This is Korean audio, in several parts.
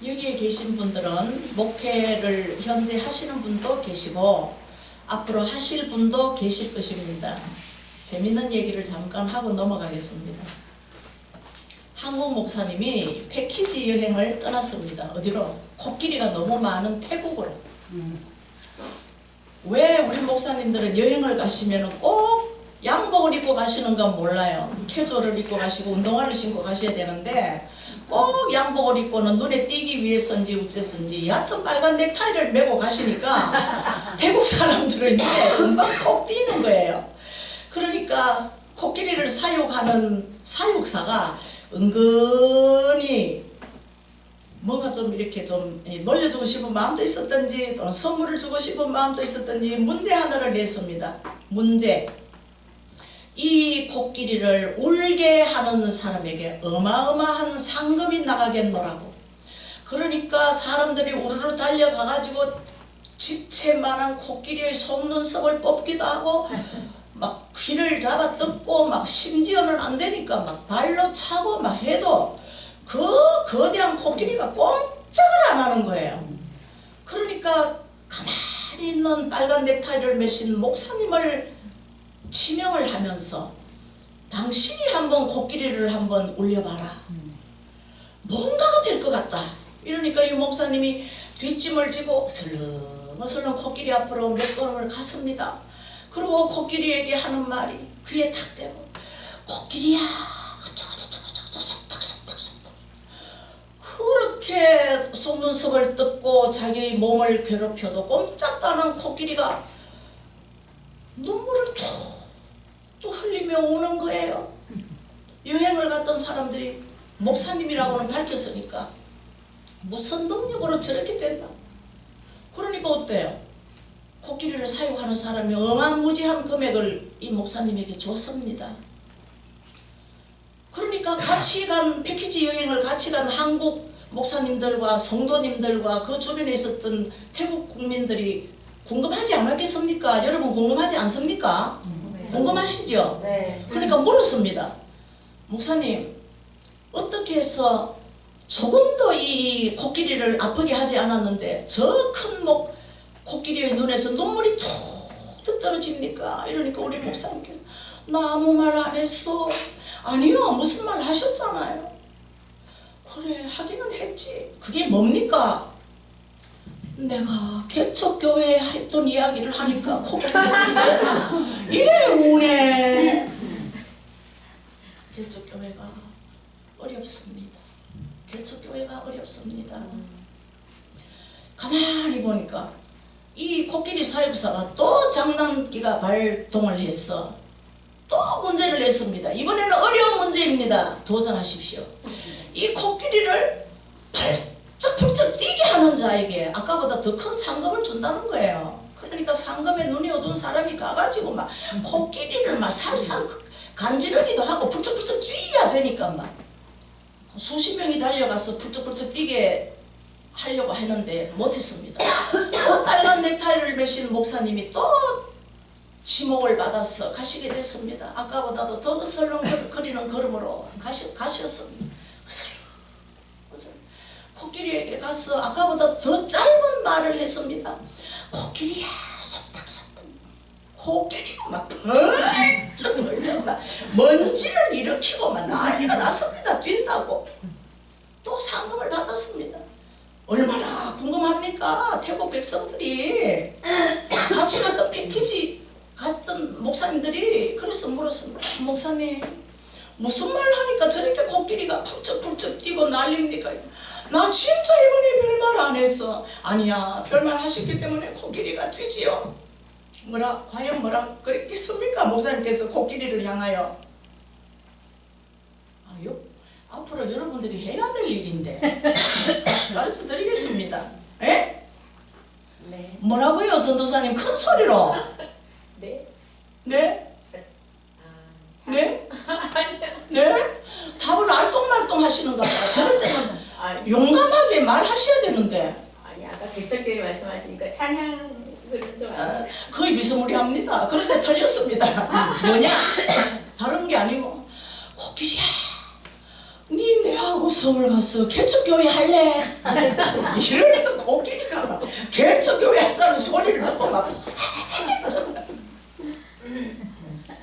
여기에 계신 분들은 목회를 현재 하시는 분도 계시고 앞으로 하실 분도 계실 것입니다. 재밌는 얘기를 잠깐 하고 넘어가겠습니다. 한국 목사님이 패키지 여행을 떠났습니다. 어디로? 코끼리가 너무 많은 태국으로. 왜 우리 목사님들은 여행을 가시면 꼭 양복을 입고 가시는 건 몰라요. 캐주얼을 입고 가시고 운동화를 신고 가셔야 되는데 꼭 양복을 입고는 눈에 띄기 위해서인지 어째서인지 얕은 빨간 넥타이를 메고 가시니까 태국 사람들은 이제 금방 꼭 띄는 거예요. 그러니까 코끼리를 사육하는 사육사가 은근히 뭔가 좀 이렇게 좀 놀려주고 싶은 마음도 있었던지 또는 선물을 주고 싶은 마음도 있었던지 문제 하나를 냈습니다. 문제. 이 코끼리를 울게 하는 사람에게 어마어마한 상금이 나가겠노라고. 그러니까 사람들이 우르르 달려가가지고 집채만한 코끼리의 속눈썹을 뽑기도 하고 막 귀를 잡아 뜯고 막 심지어는 안 되니까 막 발로 차고 막 해도 그 거대한 코끼리가 꼼짝을 안 하는 거예요. 그러니까 가만히 있는 빨간 넥타이를 매신 목사님을 지명을 하면서 당신이 한번 코끼리를 한번 울려봐라. 뭔가가 될 것 같다. 이러니까 이 목사님이 뒷짐을 지고 슬렁슬렁 코끼리 앞으로 몇 걸음을 갔습니다. 그리고 코끼리에게 하는 말이 귀에 탁 대고 코끼리야 어쩌고저쩌고 속닥속닥속닥 그렇게 속눈썹을 뜯고 자기 몸을 괴롭혀도 꼼짝도 안 한 코끼리가 눈물을 또 흘리며 우는 거예요. 여행을 갔던 사람들이 목사님이라고는 밝혔으니까 무슨 능력으로 저렇게 됐나. 그러니까 어때요? 코끼리를 사육하는 사람이 어마무지한 금액을 이 목사님에게 줬습니다. 그러니까 같이 간 패키지 여행을 같이 간 한국 목사님들과 성도님들과 그 주변에 있었던 태국 국민들이 궁금하지 않았겠습니까? 여러분 궁금하지 않습니까? 궁금하시죠? 네. 그러니까 물었습니다. 목사님, 어떻게 해서 조금도 이 코끼리를 아프게 하지 않았는데 저 큰 코끼리의 눈에서 눈물이 툭툭 떨어집니까? 이러니까 우리 목사님께 나 아무 말 안 했어. 아니요, 무슨 말 하셨잖아요. 그래, 하기는 했지. 그게 뭡니까? 내가 개척교회에 했던 이야기를 하니까 코끼리가 이래 우네. 개척교회가 어렵습니다. 개척교회가 어렵습니다. 가만히 보니까 이 코끼리 사육사가 또 장난기가 발동을 해서 또 문제를 냈습니다. 이번에는 어려운 문제입니다. 도전하십시오. 이 코끼리를 펄쩍펄쩍 뛰게 하는 자에게 아까보다 더 큰 상금을 준다는 거예요. 그러니까 상금에 눈이 어두운 사람이 가가지고 막 코끼리를 막 살살 간지르기도 하고 펄쩍펄쩍 뛰어야 되니까 막 수십 명이 달려가서 펄쩍펄쩍 뛰게 하려고 했는데 못했습니다. 또 빨간 넥타이를 매신 목사님이 또 지목을 받아서 가시게 됐습니다. 아까보다도 더 설렁거리는 걸음으로 가셨습니다. 코끼리에게 가서 아까보다 더 짧은 말을 했습니다. 코끼리야 속닥속닥. 코끼리가 막 벌쩍벌쩍 막 먼지를 일으키고 막 난리가 났습니다. 뛴다고. 또 상금을 받았습니다. 얼마나 궁금합니까? 태국 백성들이 같이 갔던 패키지 갔던 목사님들이 그래서 물었습니다. 목사님 무슨 말 하니까 저렇게 코끼리가 펄쩍펄쩍 뛰고 난립니까? 나 진짜 이번에 별말 안 했어. 아니야, 별말 하셨기 때문에 코끼리가 뛰지요. 과연 뭐라 그랬겠습니까? 목사님께서 코끼리를 향하여. 앞으로 여러분들이 해야 될 일인데 가르쳐 드리겠습니다. 에? 네. 뭐라고요, 전도사님? 큰 소리로. 네. 네? 아, 네? 아니요. 네? 답을 알똥말똥 하시는 것 같아요. 저럴 때는 용감하게 말하셔야 되는데. 아니 아까 개척교회 말씀하시니까 찬양을 좀 거의 비스무리합니다. 그런데 틀렸습니다. 뭐냐? 다른 게 아니고 코끼리야, 네 내하고 서울 가서 개척교회 할래. 이러니까 코끼리가 개척교회 하자는 소리를 듣고 막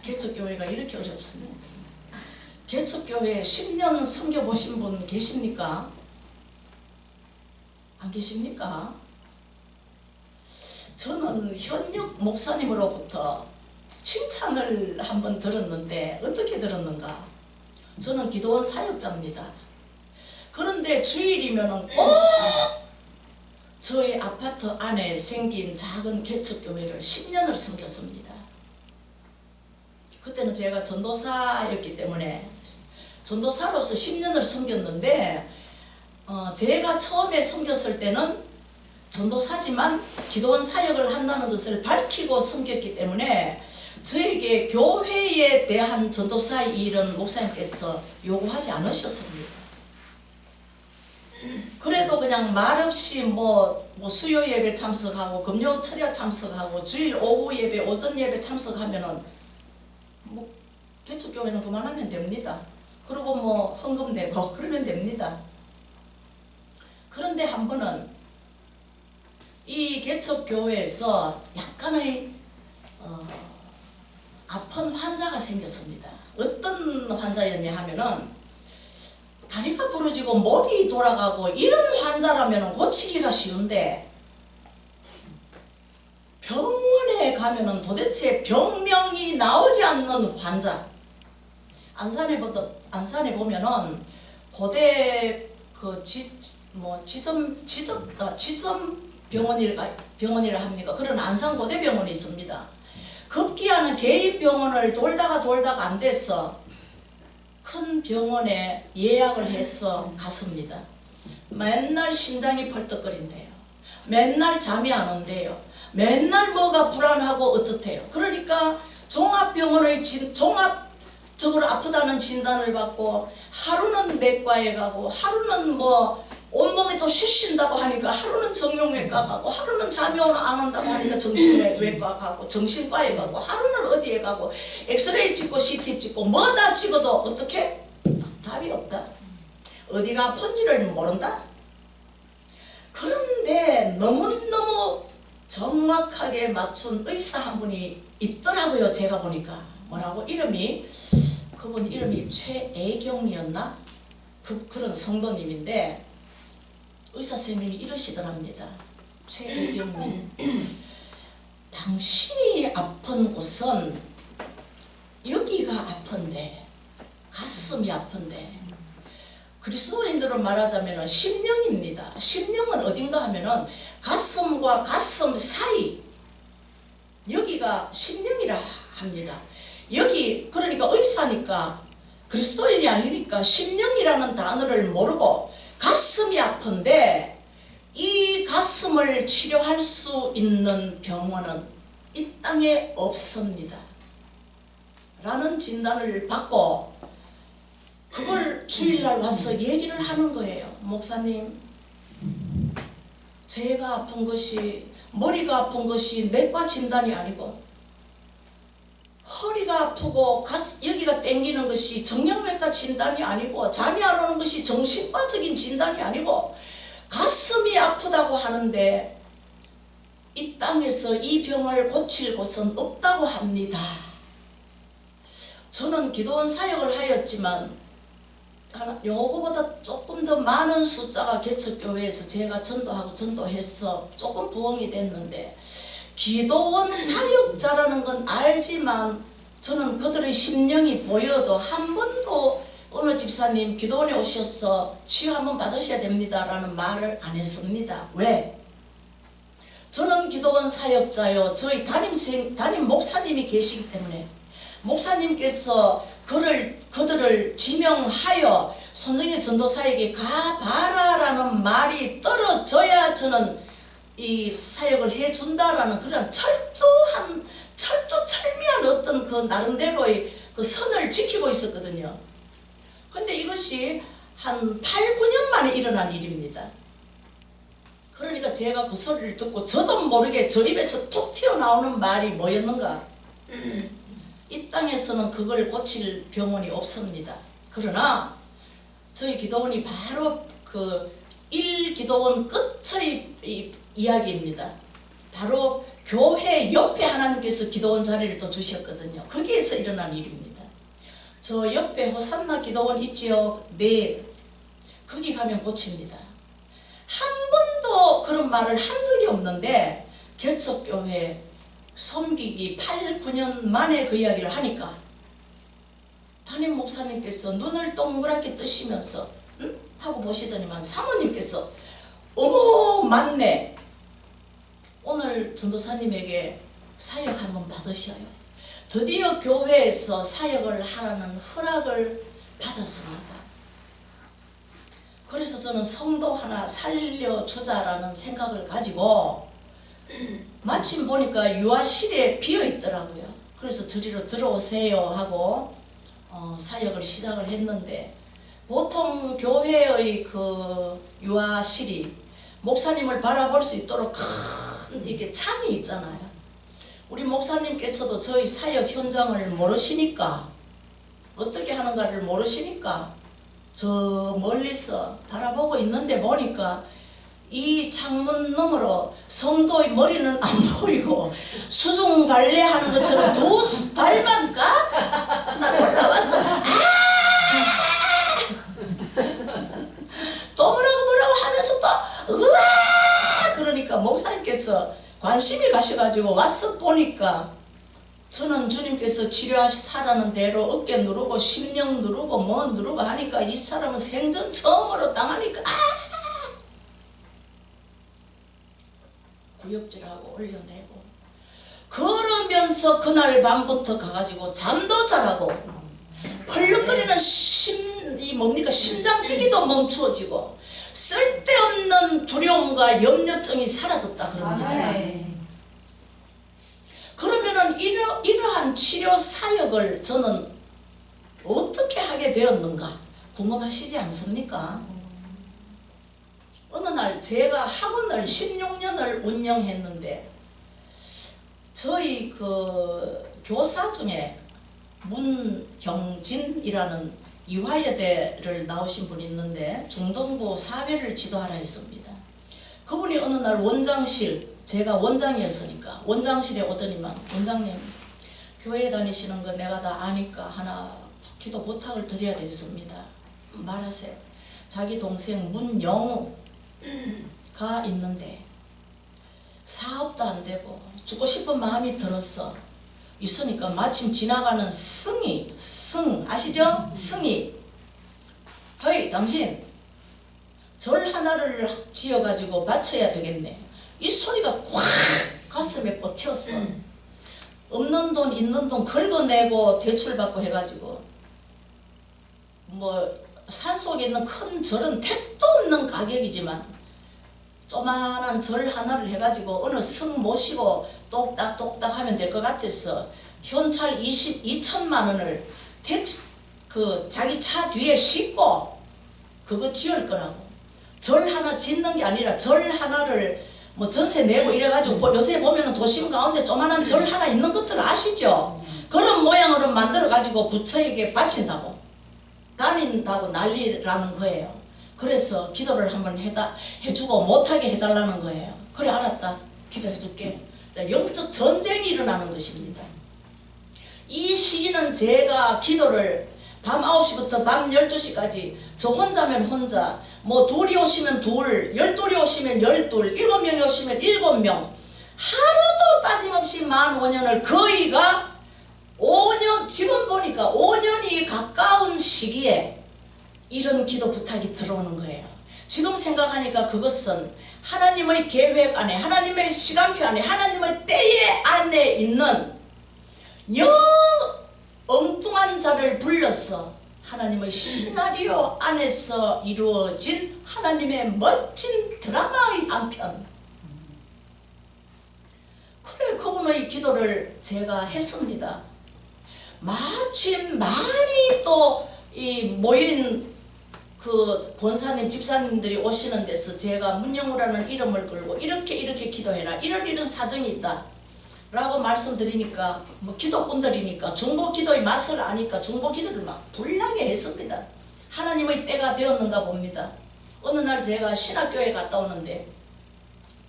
개척교회가 이렇게 어렵습니다. 개척교회 10년 섬겨보신 분 계십니까? 안 계십니까? 저는 현역 목사님으로부터 칭찬을 한번 들었는데 어떻게 들었는가? 저는 기도원 사역자입니다. 그런데 주일이면 꼭 저희 아파트 안에 생긴 작은 개척교회를 10년을 섬겼습니다. 그때는 제가 전도사였기 때문에 전도사로서 10년을 섬겼는데 제가 처음에 섬겼을 때는 전도사지만 기도원 사역을 한다는 것을 밝히고 섬겼기 때문에 저에게 교회에 대한 전도사 일은 목사님께서 요구하지 않으셨습니다. 그래도 그냥 말없이 뭐 수요 예배 참석하고 금요 철야 참석하고 주일 오후 예배 오전 예배 참석하면은 뭐 개척교회는 그만하면 됩니다. 그리고 뭐 헌금 내고 그러면 됩니다. 그런데 한 번은 이 개척교회에서 약간의 아픈 환자가 생겼습니다. 어떤 환자였냐 하면은 다리가 부러지고 목이 돌아가고 이런 환자라면 고치기가 쉬운데 병원에 가면은 도대체 병명이 나오지 않는 환자. 안산에 보면은 고대 그 지점 병원이라 합니까? 그런 안산고대병원이 있습니다. 급기야는 개인 병원을 돌다가 안 돼서 큰 병원에 예약을 해서 갔습니다. 맨날 심장이 벌떡거린대요. 맨날 잠이 안 온대요. 맨날 뭐가 불안하고 어떻대요. 그러니까 종합병원의 종합적으로 아프다는 진단을 받고 하루는 내과에 가고 하루는 뭐 온몸이 또 쉬쉰다고 하니까 하루는 정형외과 가고 하루는 잠이 안 온다고 하니까 정신외과 가고 정신과에 가고 하루는 어디에 가고 엑스레이 찍고 CT 찍고 뭐 다 찍어도 어떻게? 답이 없다. 어디가 아픈지를 모른다. 그런데 너무너무 정확하게 맞춘 의사 한 분이 있더라고요. 제가 보니까 뭐라고 그분 이름이 최애경이었나? 그런 성도님인데 의사 선생님이 이러시더랍니다. 최애경님, 당신이 아픈 곳은 여기가 아픈데 가슴이 아픈데 그리스도인들은 말하자면 심령입니다. 심령은 어딘가 하면은 가슴과 가슴 사이 여기가 심령이라 합니다. 여기 그러니까 의사니까 그리스도인이 아니니까 심령이라는 단어를 모르고 가슴이 아픈데 이 가슴을 치료할 수 있는 병원은 이 땅에 없습니다. 라는 진단을 받고 그걸 주일날 와서 얘기를 하는 거예요. 목사님, 제가 아픈 것이 머리가 아픈 것이 내과 진단이 아니고 허리가 아프고 여기가 땡기는 것이 정형외과 진단이 아니고 잠이 안 오는 것이 정신과적인 진단이 아니고 가슴이 아프다고 하는데 이 땅에서 이 병을 고칠 곳은 없다고 합니다. 저는 기도원 사역을 하였지만 요거보다 조금 더 많은 숫자가 개척교회에서 제가 전도해서 조금 부흥이 됐는데 기도원 사역자라는 건 알지만 저는 그들의 심령이 보여도 한 번도 어느 집사님 기도원에 오셔서 치유 한번 받으셔야 됩니다 라는 말을 안 했습니다. 왜? 저는 기도원 사역자요. 저희 담임 목사님이 계시기 때문에 목사님께서 그들을 지명하여 손정희 전도사에게 가봐라라는 말이 떨어져야 저는 이 사역을 해준다라는 그런 철저한 철미한 어떤 그 나름대로의 그 선을 지키고 있었거든요. 근데 이것이 한 8, 9년 만에 일어난 일입니다. 그러니까 제가 그 소리를 듣고 저도 모르게 저 입에서 툭 튀어나오는 말이 뭐였는가? 이 땅에서는 그걸 고칠 병원이 없습니다. 그러나 저희 기도원이 바로 그 1기도원 끝의 이야기입니다. 바로 교회 옆에 하나님께서 기도원 자리를 또 주셨거든요. 거기에서 일어난 일입니다. 저 옆에 호산나 기도원 있지요? 네. 거기 가면 고칩니다. 한 번도 그런 말을 한 적이 없는데 개척교회 섬기기 8, 9년 만에 그 이야기를 하니까 담임 목사님께서 눈을 동그랗게 뜨시면서 하고 보시더니만 사모님께서 어머 맞네. 오늘 전도사님에게 사역 한번 받으셔요. 드디어 교회에서 사역을 하라는 허락을 받았습니다. 그래서 저는 성도 하나 살려주자라는 생각을 가지고 마침 보니까 유아실에 비어 있더라고요. 그래서 저리로 들어오세요 하고 사역을 시작을 했는데, 보통 교회의 그 유아실이 목사님을 바라볼 수 있도록 큰 이게 창이 있잖아요. 우리 목사님께서도 저희 사역 현장을 모르시니까, 어떻게 하는가를 모르시니까 저 멀리서 바라보고 있는데 보니까 이 창문 너머로 성도의 머리는 안 보이고 수중 발레하는 것처럼 두 발만 딱 올라와서 또 뭐라고 하면서 또 으아 그러니까 목사님께서 관심이 가셔가지고 와서 보니까 저는 주님께서 치료하시라는 대로 어깨 누르고 심령 누르고 뭐 누르고 하니까 이 사람은 생전 처음으로 당하니까 구역질하고 올려내고 그러면서 그날 밤부터 가가지고 잠도 잘하고 펄럭거리는 심장 뛰기도 멈추어지고 쓸데없는 두려움과 염려증이 사라졌다 그럽니다. 그러면은 이러한 치료 사역을 저는 어떻게 하게 되었는가 궁금하시지 않습니까? 어느 날 제가 학원을 16년을 운영했는데 저희 그 교사 중에 문경진이라는 이화여대를 나오신 분이 있는데 중동부 사회를 지도하라 했습니다. 그분이 어느 날 원장실, 제가 원장이었으니까 원장실에 오더니만 원장님 교회 다니시는 거 내가 다 아니까 하나 기도 부탁을 드려야 되겠습니다. 말하세요. 자기 동생 문영우가 있는데 사업도 안 되고 죽고 싶은 마음이 들었어. 있으니까 마침 지나가는 승 아시죠? 승이 허이 당신 절 하나를 지어가지고 바쳐야 되겠네. 이 소리가 꽉 가슴에 꽂혔어. 없는 돈 있는 돈 긁어내고 대출받고 해가지고 뭐 산속에 있는 큰 절은 택도 없는 가격이지만 조만한 절 하나를 해가지고 어느 승 모시고 똑딱똑딱 하면 될 것 같았어. 현찰 22천만 원을 자기 차 뒤에 싣고 그거 지을 거라고. 절 하나 짓는 게 아니라 절 하나를 뭐 전세 내고 이래가지고 요새 보면은 도심 가운데 조만한 절 하나 있는 것들 아시죠? 그런 모양으로 만들어가지고 부처에게 바친다고 다닌다고 난리라는 거예요. 그래서 기도를 한번 해주고 못하게 해달라는 거예요. 그래 알았다. 기도해줄게. 자, 영적 전쟁이 일어나는 것입니다. 이 시기는 제가 기도를 밤 9시부터 밤 12시까지 저 혼자면 혼자 뭐 둘이 오시면 둘, 12이 오시면 12, 7명이 오시면 7명 하루도 빠짐없이 만 5년을 거의가 5년 지금 보니까 5년이 가까운 시기에 이런 기도 부탁이 들어오는 거예요. 지금 생각하니까 그것은 하나님의 계획 안에 하나님의 시간표 안에 하나님의 때에 안에 있는 영 엉뚱한 자를 불러서 하나님의 시나리오 안에서 이루어진 하나님의 멋진 드라마의 한 편. 그래 그분의 기도를 제가 했습니다. 마침 많이 또 이 모인 그 권사님 집사님들이 오시는 데서 제가 문영우라는 이름을 걸고 이렇게 기도해라 이런 사정이 있다 라고 말씀드리니까 뭐 기도꾼들이니까 중보기도의 맛을 아니까 중보기도를 막 불나게 했습니다. 하나님의 때가 되었는가 봅니다. 어느 날 제가 신학교에 갔다 오는데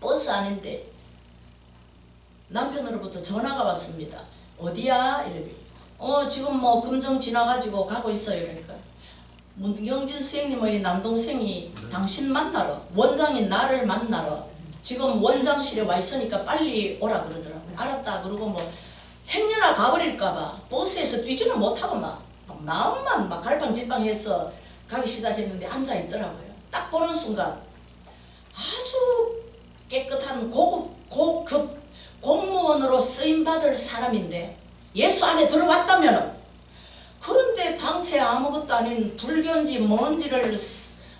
버스 안인데 남편으로부터 전화가 왔습니다. 어디야? 이러니 지금 뭐 금정 지나가지고 가고 있어요. 이러니까 문경진 선생님의 남동생이 당신 만나러, 원장인 나를 만나러 지금 원장실에 와 있으니까 빨리 오라 그러더라고요. 알았다 그러고 뭐 행여나 가버릴까봐 버스에서 뛰지는 못하고 막 마음만 막 갈팡질팡해서 가기 시작했는데 앉아있더라고요. 딱 보는 순간 아주 깨끗한 고급 공무원으로 쓰임받을 사람인데 예수 안에 들어왔다면은, 그런데 당체 아무것도 아닌 불교인지 뭔지를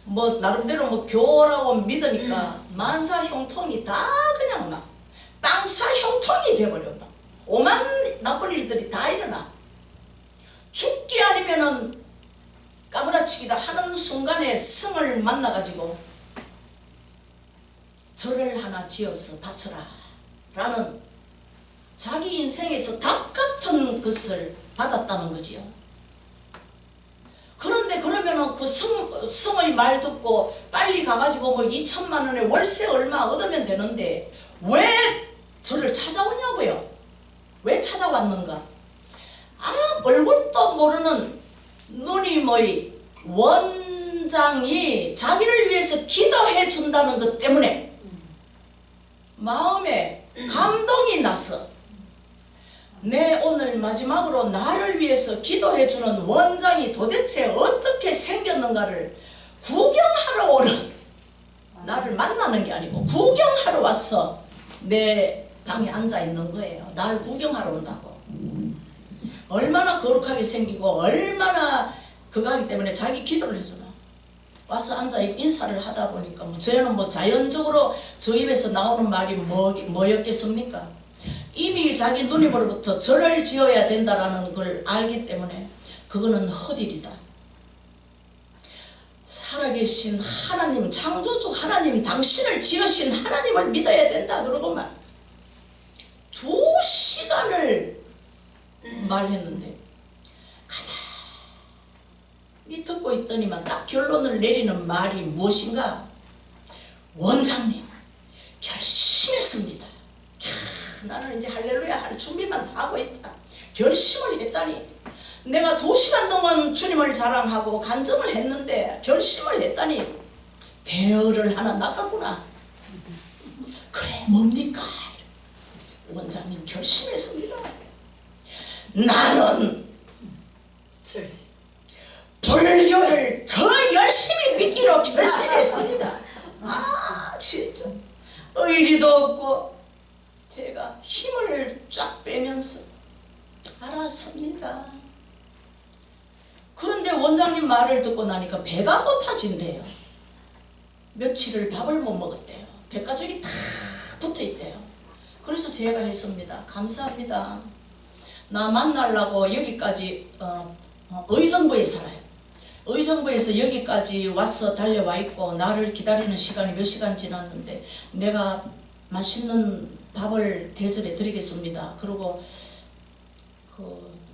뭐 나름대로 뭐 교라고 믿으니까 만사 형통이 다 그냥 막 땅사 형통이 돼버려. 막 오만 나쁜 일들이 다 일어나. 죽기 아니면은 까무라치기다 하는 순간에 성을 만나가지고 절을 하나 지어서 바쳐라 라는 자기 인생에서 답 같은 것을 받았다는 거지요. 그런데 그러면은 그 성의 말 듣고 빨리 가가지고 뭐 2천만 원에 월세 얼마 얻으면 되는데 왜 저를 찾아오냐고요. 왜 찾아왔는가. 얼굴도 모르는 누님의 원장이 자기를 위해서 기도해 준다는 것 때문에 마음에 감동이 나서 내 오늘 마지막으로 나를 위해서 기도해 주는 원장이 도대체 어떻게 생겼는가를 구경하러 오는, 나를 만나는 게 아니고 구경하러 와서 내 방에 앉아 있는 거예요. 날 구경하러 온다고. 얼마나 거룩하게 생기고 얼마나 그거 하기 때문에 자기 기도를 해주나. 와서 앉아 인사를 하다 보니까 저는 뭐 자연적으로 저 입에서 나오는 말이 뭐였겠습니까? 이미 자기 누님으로부터 절을 지어야 된다라는 걸 알기 때문에 그거는 헛일이다. 살아계신 하나님, 창조주 하나님, 당신을 지으신 하나님을 믿어야 된다. 그러고만 2시간을 말했는데 가만히 듣고 있더니만 딱 결론을 내리는 말이 무엇인가. 원장님 결심했습니다. 나는 이제 할렐루야 할 준비만 다 하고 있다. 결심을 했다니. 내가 2시간 동안 주님을 자랑하고 간증을 했는데 결심을 했다니 대어를 하나 낚았구나. 그래 뭡니까? 원장님 결심했습니다. 나는 불교를 더 열심히 믿기로 결심했습니다. 진짜 의리도 없고 제가 힘을 쫙 빼면서 알았습니다. 그런데 원장님 말을 듣고 나니까 배가 고파진대요. 며칠을 밥을 못 먹었대요. 배가죽이 다 붙어있대요. 그래서 제가 했습니다. 감사합니다. 나 만나려고 여기까지 의정부에 살아요. 의정부에서 여기까지 와서 달려와 있고 나를 기다리는 시간이 몇 시간 지났는데 내가 맛있는 밥을 대접해 드리겠습니다. 그리고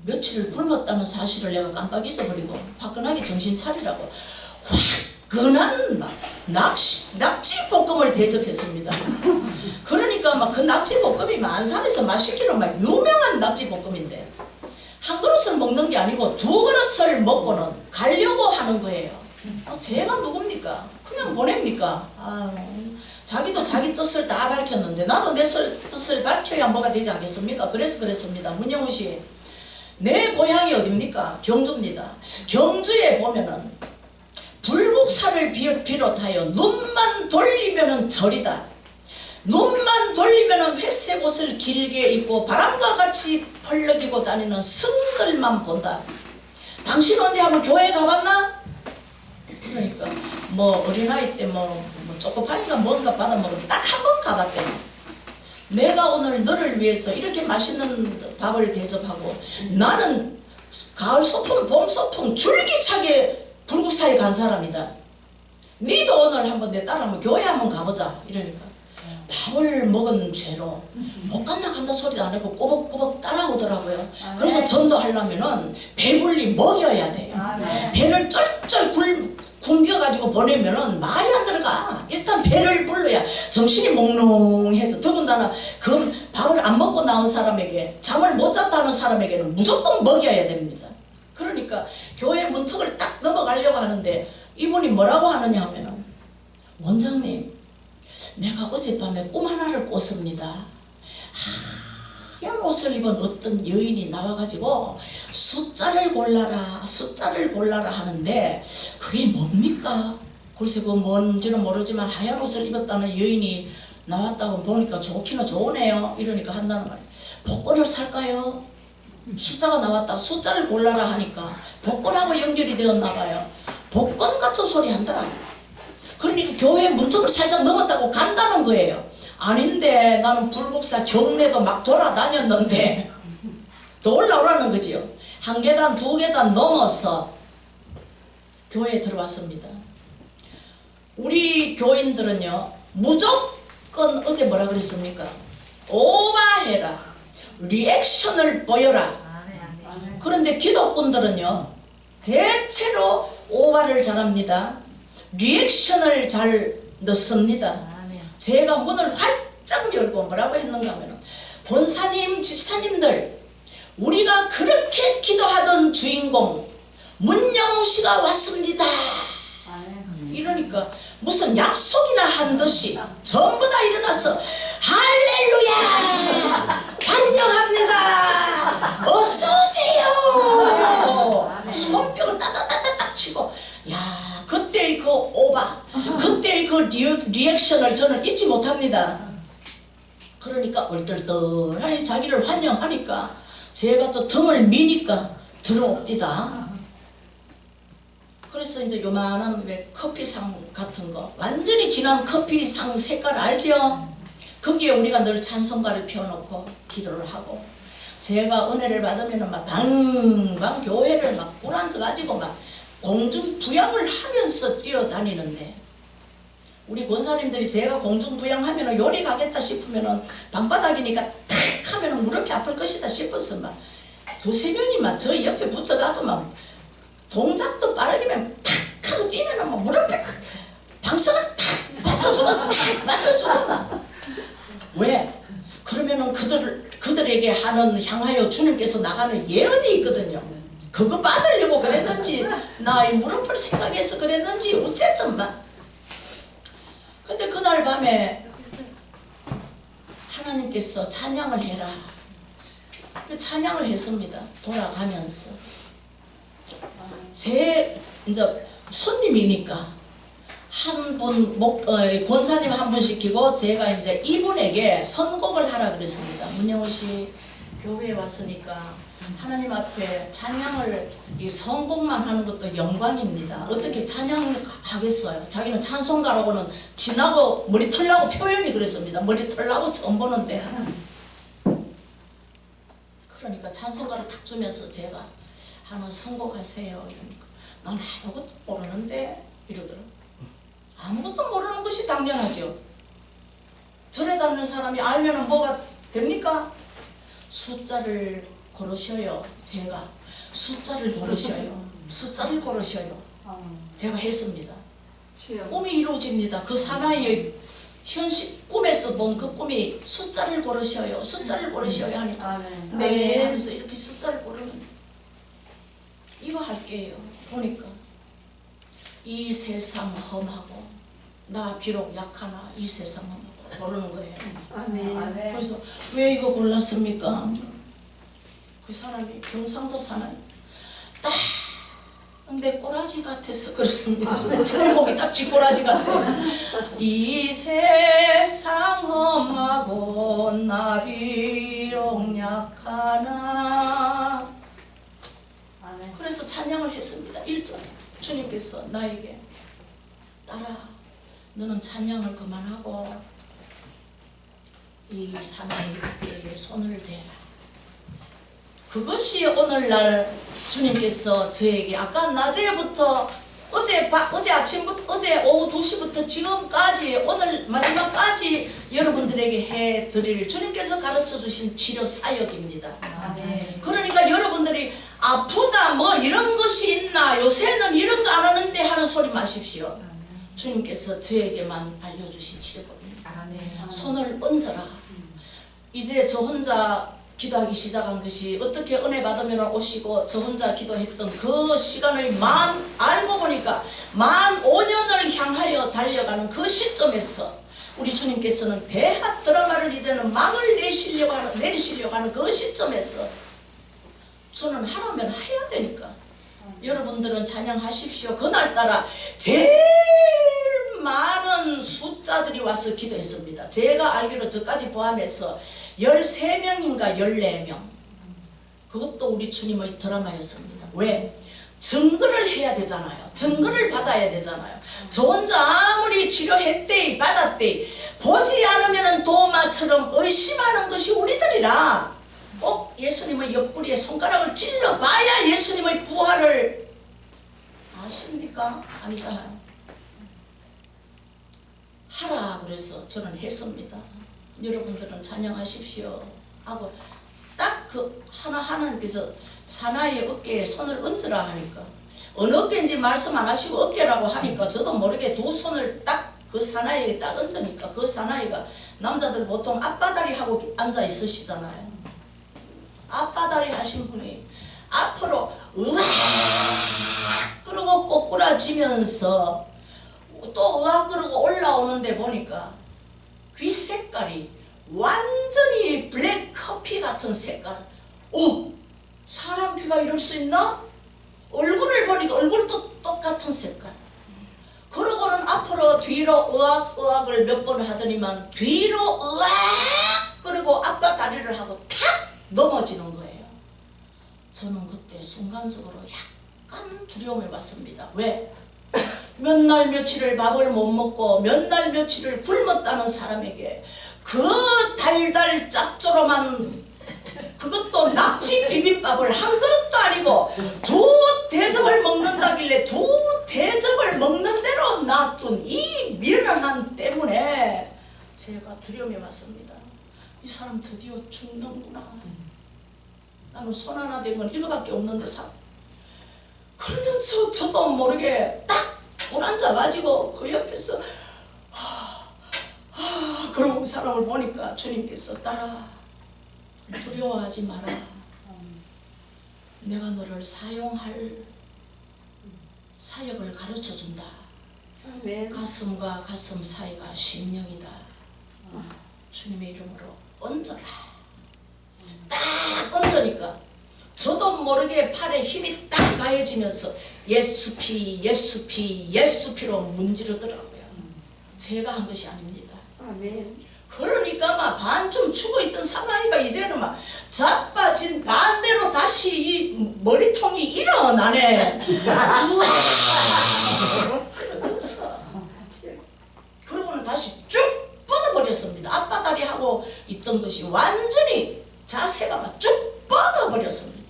며칠 굶었다는 사실을 내가 깜빡 잊어버리고 화끈하게 정신 차리라고 화끈한 낙지볶음을 대접했습니다. 그러니까 막 그 낙지볶음이 안산에서 맛있기로 막 유명한 낙지볶음인데 한 그릇을 먹는 게 아니고 2그릇을 먹고는 가려고 하는 거예요. 제가 누굽니까? 그냥 보냅니까? 자기도 자기 뜻을 다 밝혔는데 나도 내 뜻을 밝혀야 뭐가 되지 않겠습니까? 그래서 그랬습니다. 문영우 씨, 내 고향이 어딥니까? 경주입니다. 경주에 보면은 불국사를 비롯하여 눈만 돌리면은 절이다. 눈만 돌리면은 회색 옷을 길게 입고 바람과 같이 펄럭이고 다니는 성들만 본다. 당신 언제 한번 교회 가봤나? 그러니까 뭐 어린아이 때 뭐 초코파이가 뭔가 받아먹으면 딱 한 번 가봤대. 내가 오늘 너를 위해서 이렇게 맛있는 밥을 대접하고 나는 가을 소풍, 봄 소풍 줄기차게 불국사에 간 사람이다. 니도 오늘 한번 내 딸 한번 교회 한번 가보자. 이러니까 밥을 먹은 죄로 못 간다 간다 소리도 안 하고 꼬박꼬박 따라오더라고요. 아, 그래서 네. 전도하려면은 배불리 먹여야 돼요. 아, 네. 배를 쩔쩔 굶겨가지고 보내면은 말이 안 들어가. 일단 배를 불러야 정신이 몽롱해져. 더군다나 그 밥을 안 먹고 나온 사람에게, 잠을 못 잤다는 사람에게는 무조건 먹여야 됩니다. 그러니까 교회 문턱을 딱 넘어가려고 하는데 이분이 뭐라고 하느냐 하면은, 원장님, 내가 어젯밤에 꿈 하나를 꿨습니다. 하얀 옷을 입은 어떤 여인이 나와가지고 숫자를 골라라 하는데 그게 뭡니까? 글쎄 그 뭔지는 모르지만 하얀 옷을 입었다는 여인이 나왔다고 보니까 좋기는 좋으네요. 이러니까 한다는 말이에요. 복권을 살까요? 숫자가 나왔다. 숫자를 골라라 하니까 복권하고 연결이 되었나 봐요. 복권 같은 소리 한다. 그러니까 교회 문턱을 살짝 넘었다고 간다는 거예요. 아닌데 나는 불국사 경내도 막 돌아다녔는데 더 올라오라는 거지요. 한 계단 두 계단 넘어서 교회에 들어왔습니다. 우리 교인들은요 무조건 어제 뭐라 그랬습니까? 오바해라, 리액션을 보여라. 그런데 기독군들은요 대체로 오바를 잘합니다. 리액션을 잘 넣습니다. 제가 문을 활짝 열고 뭐라고 했는가 하면, 권사님, 집사님들, 우리가 그렇게 기도하던 주인공 문영우 씨가 왔습니다. 이러니까 무슨 약속이나 한 듯이 전부 다 일어나서 할렐루야, 환영합니다, 어서 오세요. 손뼉을 따다다다닥 치고, 야, 그때의 그 오바, 그때의 그 리액션을 저는 잊지 못합니다. 그러니까 얼떨떨하니 자기를 환영하니까 제가 또 등을 미니까 들어옵디다. 그래서 이제 요만한 왜 커피상 같은 거, 완전히 진한 커피상 색깔 알죠? 거기에 우리가 늘 찬송가를 펴놓고 기도를 하고, 제가 은혜를 받으면 막 방방 교회를 막 꾸란져가지고 막 공중부양을 하면서 뛰어다니는데, 우리 권사님들이 제가 공중부양하면 요리 가겠다 싶으면 방바닥이니까 탁 하면 무릎이 아플 것이다 싶어서 막 두세 명이 막 저 옆에 붙어가고 막 동작도 빠르게면 탁 하고 뛰면 막 무릎에 방석을 탁 맞춰주고 탁 맞춰주고 막. 왜? 그러면은 그들에게 향하여 주님께서 나가는 예언이 있거든요. 그거 받으려고 그랬는지 나의 무릎을 생각해서 그랬는지 어쨌든 막. 근데 그날 밤에 하나님께서 찬양을 해라, 찬양을 했습니다. 돌아가면서 제 이제 손님이니까 한 분 권사님 한 분 시키고 제가 이제 이분에게 선곡을 하라 그랬습니다. 문영우 씨 교회에 왔으니까 하나님 앞에 찬양을 이 선곡만 하는 것도 영광입니다. 어떻게 찬양하겠어요? 자기는 찬송가라고는 지나고 머리 털라고 표현이 그랬습니다. 머리 털라고 처음 보는데. 그러니까 찬송가를 탁 주면서 제가 한번 선곡하세요. 이러니까 난 아무것도 모르는데 이러더라고요. 아무것도 모르는 것이 당연하죠. 절에 다니는 사람이 알면 뭐가 됩니까? 숫자를 고르셔요. 제가 숫자를 고르셔요. 숫자를 고르셔요. 제가 했습니다. 꿈이 이루어집니다. 그 사나이의 현실 꿈에서 본 그 꿈이 숫자를 고르셔요. 숫자를 고르셔요 하니까 네 하면서 이렇게 숫자를 고르는, 이거 할게요. 보니까 이 세상 험하고 나 비록 약하나 이 세상 험하고 고르는 거예요. 그래서 왜 이거 골랐습니까? 그 사람이 경상도 사나이, 딱 내 꼬라지 같아서 그렇습니다. 제목이 딱 지 꼬라지 같아. 이 세상 험하고 나 비록 약하나. 그래서 찬양을 했습니다. 1절 주님께서 나에게, 딸아 너는 찬양을 그만하고 이 사나이에게 손을 대라. 그것이 오늘날 주님께서 저에게 아까 낮에부터 어제 아침부터 어제 오후 2시부터 지금까지 오늘 마지막까지 여러분들 여러분들에게 해드릴 주님께서 가르쳐 주신 치료 사역입니다. 아멘. 그러니까 여러분들이 아프다 뭐 이런 것이 있나 요새는 이런 거 안 하는데 하는 소리 마십시오. 주님께서 저에게만 알려주신 치료법입니다. 아멘. 손을 얹어라. 이제 저 혼자 기도하기 시작한 것이 어떻게 은혜 받으면 오시고 저 혼자 기도했던 그 시간의 알고 보니까 15,000년을 향하여 달려가는 그 시점에서 우리 주님께서는 대하 드라마를 이제는 막을 내리시려고 하는 그 시점에서 저는 하라면 해야 되니까 여러분들은 찬양하십시오. 그날따라 제일 많은 숫자들이 와서 기도했습니다. 제가 알기로 저까지 포함해서 13명인가 14명. 그것도 우리 주님의 드라마였습니다. 왜? 증거를 해야 되잖아요. 증거를 받아야 되잖아요. 저 혼자 아무리 치료했대 받았대 보지 않으면 도마처럼 의심하는 것이 우리들이라 꼭 예수님의 옆구리에 손가락을 찔러봐야 예수님의 부활을 아십니까? 아니잖아요. 하라 그래서 저는 했습니다. 여러분들은 찬양하십시오 하고 딱 그 하나님께서 사나이의 어깨에 손을 얹으라 하니까 어느 어깨인지 말씀 안 하시고 어깨라고 하니까 저도 모르게 두 손을 딱 그 사나이에 딱 얹으니까 그 사나이가 남자들 보통 앞바다리 하고 앉아 있으시잖아요. 앞바다리 하신 분이 앞으로 으악 그러고 꼬꾸라지면서 또 으악 그러고 올라오는데 보니까 귀 색깔이 완전히 블랙 커피 같은 색깔. 오! 사람 귀가 이럴 수 있나? 얼굴을 보니까 얼굴도 똑같은 색깔. 그러고는 앞으로 뒤로 으악을 몇 번 하더니만 뒤로 으악 그리고 앞바 다리를 하고 탁 넘어지는 거예요. 저는 그때 순간적으로 약간 두려움을 받습니다. 왜? 몇 날 며칠을 밥을 못 먹고 몇 날 며칠을 굶었다는 사람에게 그 달달 짭조름한 그것도 낙지 비빔밥을 한 그릇도 아니고 두 대접을 먹는다길래 두 대접을 먹는 대로 놔둔 이 미련한 때문에 제가 두려움이 왔습니다. 이 사람 드디어 죽는구나. 나는 손 하나 된 건 이거밖에 없는데 그러면서 저도 모르게 딱 불앉아가지고 그 옆에서 그러고 그 사람을 보니까 주님께서 딸아 두려워하지 마라. 내가 너를 사용할 사역을 가르쳐준다. 가슴과 가슴 사이가 심령이다. 주님의 이름으로 얹어라. 딱 얹으니까 저도 모르게 팔에 힘이 딱 가해지면서 예수피 예수피 예수피로 문지르더라고요. 제가 한 것이 아닙니다. 그러니까 막 반쯤 죽어있던 사나이가 이제는 막 자빠진 반대로 다시 이 머리통이 일어나네. 우와! 그러면서 그러고는 다시 쭉 뻗어버렸습니다. 앞바다리 하고 있던 것이 완전히 자세가 막 쭉 뻗어버렸습니다.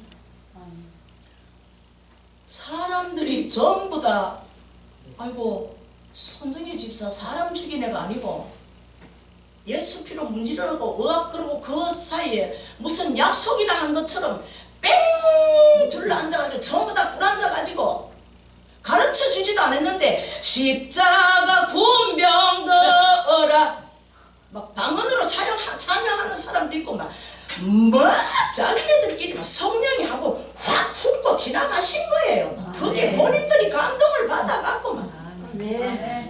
사람들이 전부 다 아이고 손정희 집사 사람 죽인 애가 아니고 예수 피로 문지르고 의학 그러고 그 사이에 무슨 약속이나 한 것처럼 뺑 둘러앉아가지고 전부 다 꿇어앉아가지고 가르쳐 주지도 않았는데 십자가 군병들아 막 방언으로 찬양하는 사람도 있고 막 자기네들끼리 막 성령이 하고 확 훑고 지나가신 거예요. 그게 본인들이 감동을 받아갖고 막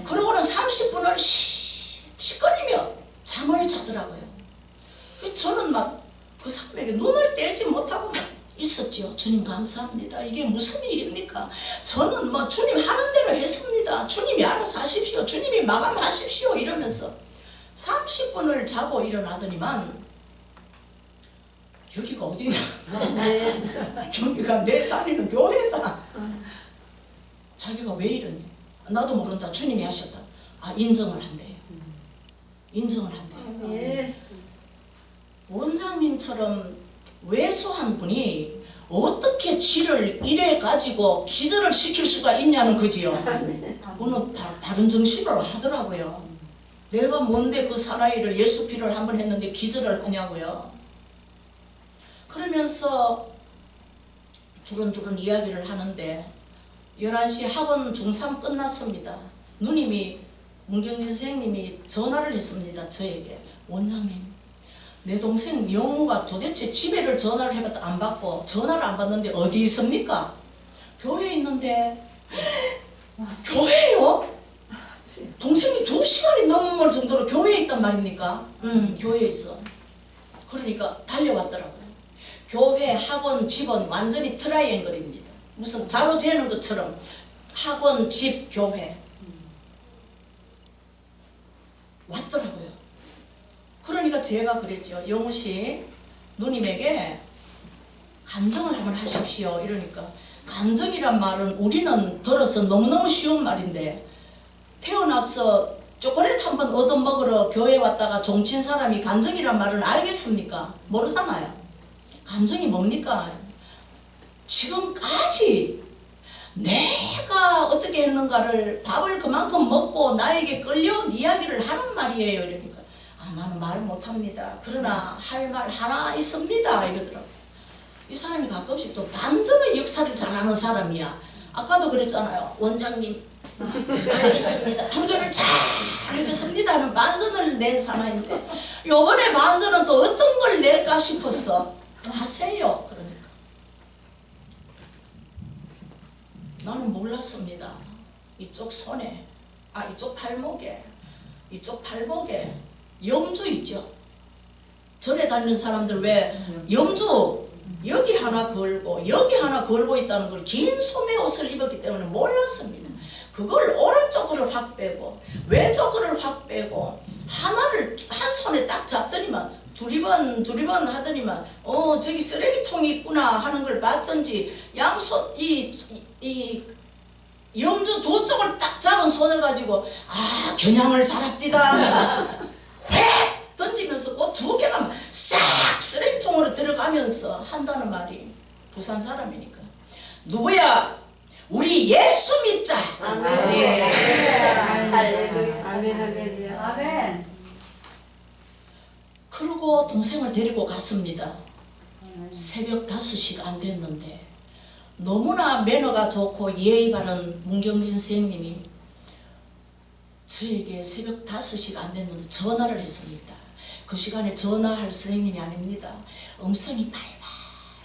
그러고는 30분을 시끄리며 잠을 자더라고요. 저는 막 그 사람에게 눈을 떼지 못하고 막 있었죠. 주님 감사합니다. 이게 무슨 일입니까? 저는 뭐 주님 하는 대로 했습니다. 주님이 알아서 하십시오. 주님이 마감하십시오. 이러면서 30분을 자고 일어나더니만 여기가 어디냐? 여기가 내 다니는 교회다. 자기가 왜 이러니? 나도 모른다. 주님이 하셨다. 인정을 한대요. 인정을 한대요. 원장님처럼 왜소한 분이 어떻게 쥐를 이래 가지고 기절을 시킬 수가 있냐는 거지요. 그거는 바른 정신으로 하더라고요. 내가 뭔데 그 사나이를 예수 피를 한번 했는데 기절을 하냐고요. 그러면서 두런두런 이야기를 하는데 11시 학원 중3 끝났습니다. 누님이 문경진 선생님이 전화를 했습니다. 저에게. 원장님, 내 동생 영우가 도대체 집에를 전화를 해봤다 안 받고 전화를 안 받는데 어디 있습니까? 교회에 있는데. 교회요? 동생이 2시간이 넘을 정도로 교회에 있단 말입니까? 교회에 있어. 그러니까 달려왔더라고요. 교회, 학원, 집은 완전히 트라이앵글입니다. 무슨 자로 재는 것처럼 학원, 집, 교회 왔더라고요. 그러니까 제가 그랬죠. 영우씨, 누님에게 간증을 한번 하십시오. 이러니까 간증이란 말은 우리는 들어서 너무너무 쉬운 말인데, 태어나서 초콜릿 한번 얻어먹으러 교회 왔다가 종친 사람이 간증이란 말을 알겠습니까? 모르잖아요. 간증이 뭡니까? 지금까지 내가 어떻게 했는가를 밥을 그만큼 먹고 나에게 끌려온 이야기를 하는 말이에요. 이러니까 나는 말 못합니다. 그러나 할 말 하나 있습니다. 이러더라고요. 이 사람이 가끔씩 또 반전의 역사를 잘하는 사람이야. 아까도 그랬잖아요. 원장님 알겠습니다. 불교를 잘 알겠습니다 하는 반전을 낸 사나인데, 요번에 반전은 또 어떤 걸 낼까 싶었어. 하세요. 그러니까 나는 몰랐습니다. 이쪽 손에, 이쪽 팔목에 염주 있죠. 절에 다니는 사람들 왜 염주 여기 하나 걸고 여기 하나 걸고 있다는 걸, 긴 소매 옷을 입었기 때문에 몰랐습니다. 그걸 오른쪽 거를 확 빼고 왼쪽 거를 확 빼고 하나를 한 손에 딱 잡더니만 두리번 하더니만 저기 쓰레기통이 있구나 하는 걸 봤던지, 양손 이 염주 두 쪽을 딱 잡은 손을 가지고 겨냥을 잘합디다 획 던지면서 그 두 개가 싹 쓰레기통으로 들어가면서 한다는 말이, 부산 사람이니까, 누구야? 우리 예수 믿자. 아멘. 할렐루야. 아멘, 할렐루야. 아멘. 그러고 동생을 데리고 갔습니다. 새벽 5시가 안 됐는데 너무나 매너가 좋고 예의 바른 문경진 선생님이 저에게 새벽 5시가 안 됐는데 전화를 했습니다. 그 시간에 전화할 선생님이 아닙니다. 음성이 발발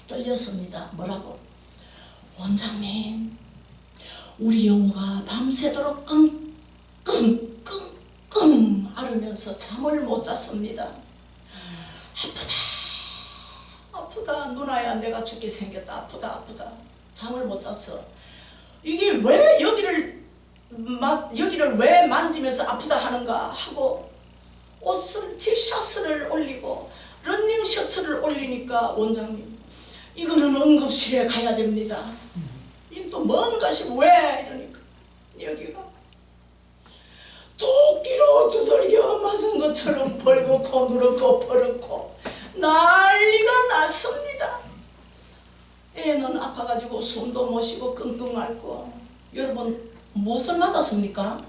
떨렸습니다. 뭐라고? 원장님, 우리 영우가 밤새도록 끙끙끙끙 앓으면서 잠을 못 잤습니다. 아프다 누나야, 내가 죽게 생겼다. 아프다 잠을 못 잤어. 이게 왜 여기를 왜 만지면서 아프다 하는가 하고 옷을, 티셔츠를 올리고 러닝 셔츠를 올리니까, 원장님 이거는 응급실에 가야 됩니다. 이 또 먼 것이 왜? 이러니까 여기가 도끼로 두들겨 맞은 것처럼 벌겋고 누렇고 버릇고 난리가 났습니다. 애는 아파가지고 숨도 못 쉬고 끙끙 앓고. 여러분 무엇을 맞았습니까?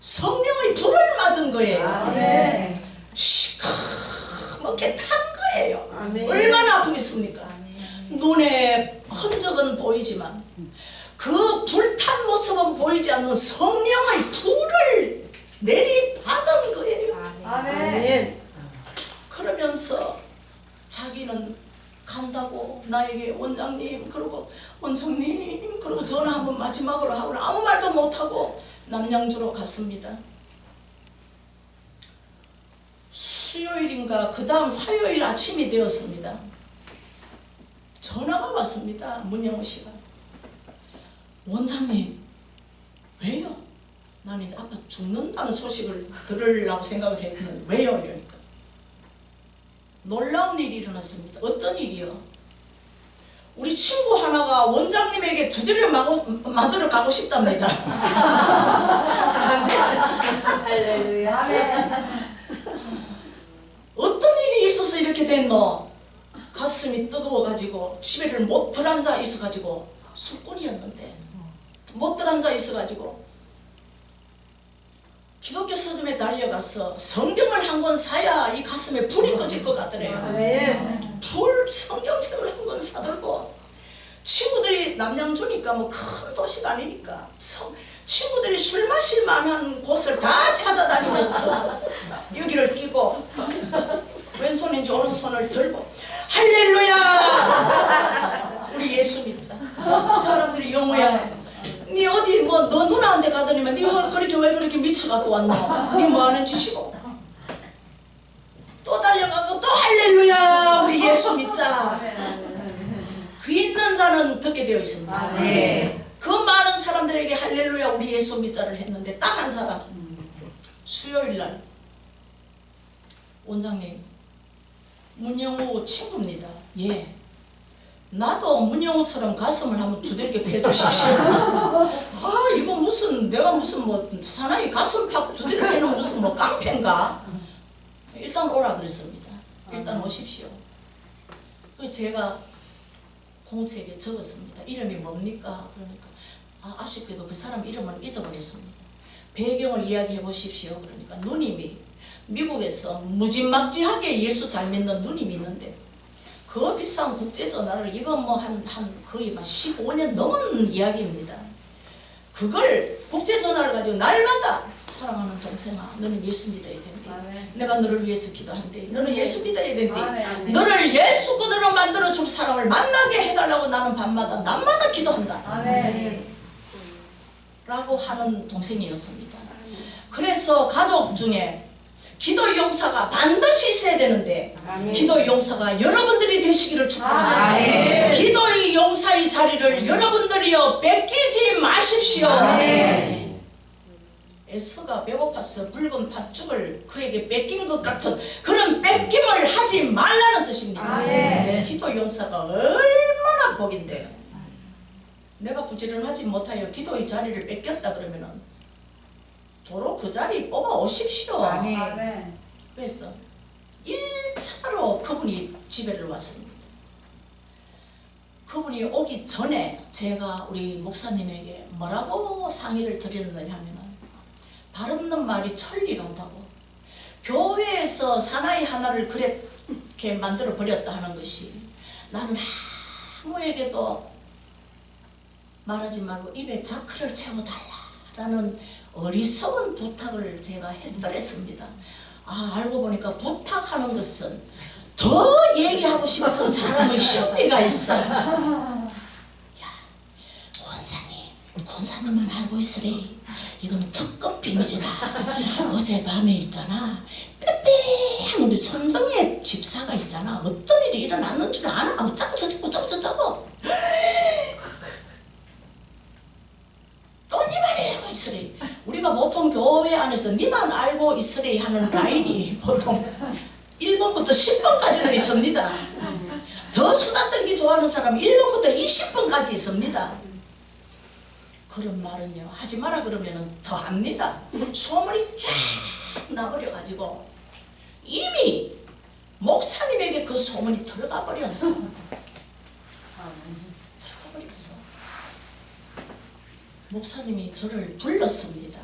성령의 불을 맞은 거예요. 아멘. 시커멓게 탄 거예요. 아멘. 얼마나 아프겠습니까? 눈에 흔적은 보이지만 그 불탄 모습은 보이지 않는 성령의 불을 내리받은 거예요. 아멘. 그러면서 자기는 간다고 나에게 원장님 그러고 전화 한번 마지막으로 하고 아무 말도 못하고 남양주로 갔습니다. 수요일인가 그 다음 화요일 아침이 되었습니다. 전화가 왔습니다. 문영우 씨가. 원장님 왜요? 나는 이제 아빠 죽는다는 소식을 들으려고 생각을 했는데 왜요? 이러니까 놀라운 일이 일어났습니다. 어떤 일이요? 우리 친구 하나가 원장님에게 두드려 맞으러 가고 싶답니다. 할렐루야. 아멘. 어떤 일이 있어서 이렇게 됐노? 가슴이 뜨거워가지고 집에를 못 들어앉아 있어가지고, 술꾼이었는데 못 들어앉아 있어가지고 기독교 서점에 달려가서 성경을 한 권 사야 이 가슴에 불이 꺼질 것 같더래요. 아멘. 성경책을 한 권 사들고 친구들이 남양 주니까 뭐 큰 도시가 아니니까 친구들이 술 마실 만한 곳을 다 찾아다니면서 여기를 끼고 왼손인지 오른손을 들고 할렐루야 우리 예수 믿자. 사람들이 영우야 니 어디 뭐 너 누나한테 가더니만 니 왜 그렇게 미쳐갖고 왔노? 니 뭐하는 짓이고? 또 달려가고 또 할렐루야 우리 예수 믿자. 귀 있는 자는 듣게 되어 있습니다. 아멘. 그 많은 사람들에게 할렐루야 우리 예수 믿자를 했는데 딱 한 사람 수요일날 원장님 문영우 친구입니다. 예. 나도 문영우처럼 가슴을 한번 두들겨 패주십시오. 아 이거 무슨 내가 무슨 뭐 사나이 가슴 팍 두들겨 패는 무슨 뭐 깡패인가? 일단 오라 그랬습니다. 일단 오십시오. 그 제가 공책에 적었습니다. 이름이 뭡니까? 그러니까 아쉽게도 그 사람 이름은 잊어버렸습니다. 배경을 이야기해 보십시오. 그러니까 누님이 미국에서 무지막지하게 예수 잘 믿는 누님이 있는데 그 비싼 국제전화를 이건 뭐 한 거의 막 15년 넘은 이야기입니다. 그걸 국제전화를 가지고 날마다 사랑하는 동생아 너는 예수 믿어야 된대. 아멘. 내가 너를 위해서 기도한대. 너는 예수 믿어야 된대. 아멘. 너를 예수꾼으로 만들어 줄 사람을 만나게 해달라고 나는 밤마다 낮마다 기도한다. 아멘. 라고 하는 동생이었습니다. 그래서 가족 중에 기도 용사가 반드시 있어야 되는데 아멘. 기도 용사가 여러분들이 되시기를 축복합니다. 아멘. 기도의 용사의 자리를 여러분들이요 뺏기지 마십시오. 아멘. 에서가 배고파서 붉은 팥죽을 그에게 뺏긴 것 같은 그런 뺏김을 하지 말라는 뜻입니다. 아멘. 기도 용사가 얼마나 복인데요. 내가 부지런하지 못하여 기도의 자리를 뺏겼다 그러면은 도로 그 자리 뽑아 오십시오. 아멘. 그래서 1차로 그분이 집에를 왔습니다. 그분이 오기 전에 제가 우리 목사님에게 뭐라고 상의를 드렸느냐 하면은 바르는 말이 천리 같다고 교회에서 사나이 하나를 그렇게 만들어 버렸다 하는 것이 나는 아무에게도 말하지 말고 입에 자크를 채워달라라는 어리석은 부탁을 제가 했더랬습니다. 알고 보니까 부탁하는 것은 더 얘기하고 싶은 사람의 심리가 있어. 야, 권사님만 알고 있으래. 이건 특급 비밀이다. 어젯밤에 있잖아. 빼빼한 우리 선정의 집사가 있잖아. 어떤 일이 일어났는 줄 아나? 어쩌고 저쩌고. 또 니만 알고 있으래. 우리가 보통 교회 안에서 니만 알고 있으래 하는 라인이 보통 1번부터 10번까지는 있습니다. 더 수다 떨기 좋아하는 사람 1번부터 20번까지 있습니다. 그런 말은요 하지 마라 그러면 더 합니다. 소문이 쫙 나버려가지고 이미 목사님에게 그 소문이 들어가 버렸어. 목사님이 저를 불렀습니다.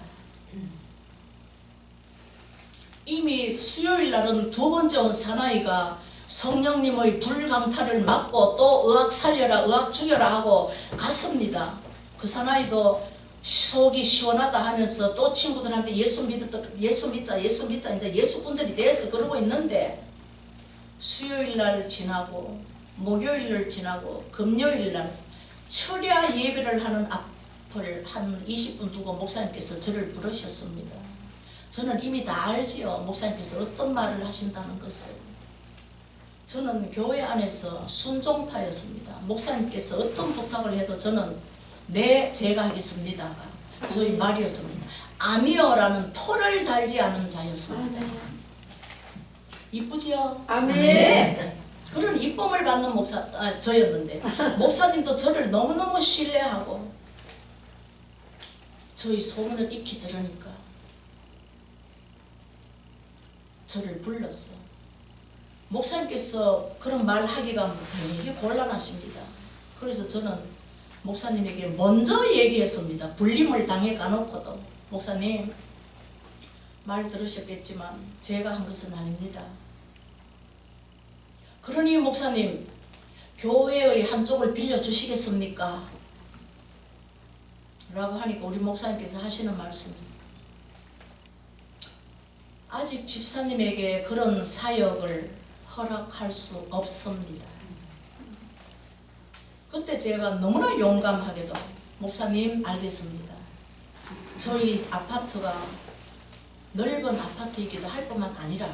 이미 수요일 날은 두 번째 온 사나이가 성령님의 불강탈을 막고 또 의학 살려라 의학 죽여라 하고 갔습니다. 그 사나이도 속이 시원하다 하면서 또 친구들한테 예수 믿자 이제 예수꾼들이 되어서 그러고 있는데 수요일 날 지나고 목요일 날 지나고 금요일 날 철야 예배를 하는 앞을 한 20분 두고 목사님께서 저를 부르셨습니다. 저는 이미 다 알지요. 목사님께서 어떤 말을 하신다는 것을. 저는 교회 안에서 순종파였습니다. 목사님께서 어떤 부탁을 해도 저는 네 제가 하겠습니다가 저희 말이었습니다. 아니요라는 토를 달지 않은 자였습니다. 이쁘지요? 아멘. 네. 그런 이쁨을 받는 저였는데 목사님도 저를 너무너무 신뢰하고 저희 소문을 익히 들으니까 저를 불렀어. 목사님께서 그런 말 하기가 되게 곤란하십니다. 그래서 저는 목사님에게 먼저 얘기했습니다. 불림을 당해 가놓고도 목사님 말 들으셨겠지만 제가 한 것은 아닙니다. 그러니 목사님, 교회의 한쪽을 빌려주시겠습니까? 라고 하니까 우리 목사님께서 하시는 말씀이, 아직 집사님에게 그런 사역을 허락할 수 없습니다. 그때 제가 너무나 용감하게도, 목사님 알겠습니다. 저희 아파트가 넓은 아파트이기도 할 뿐만 아니라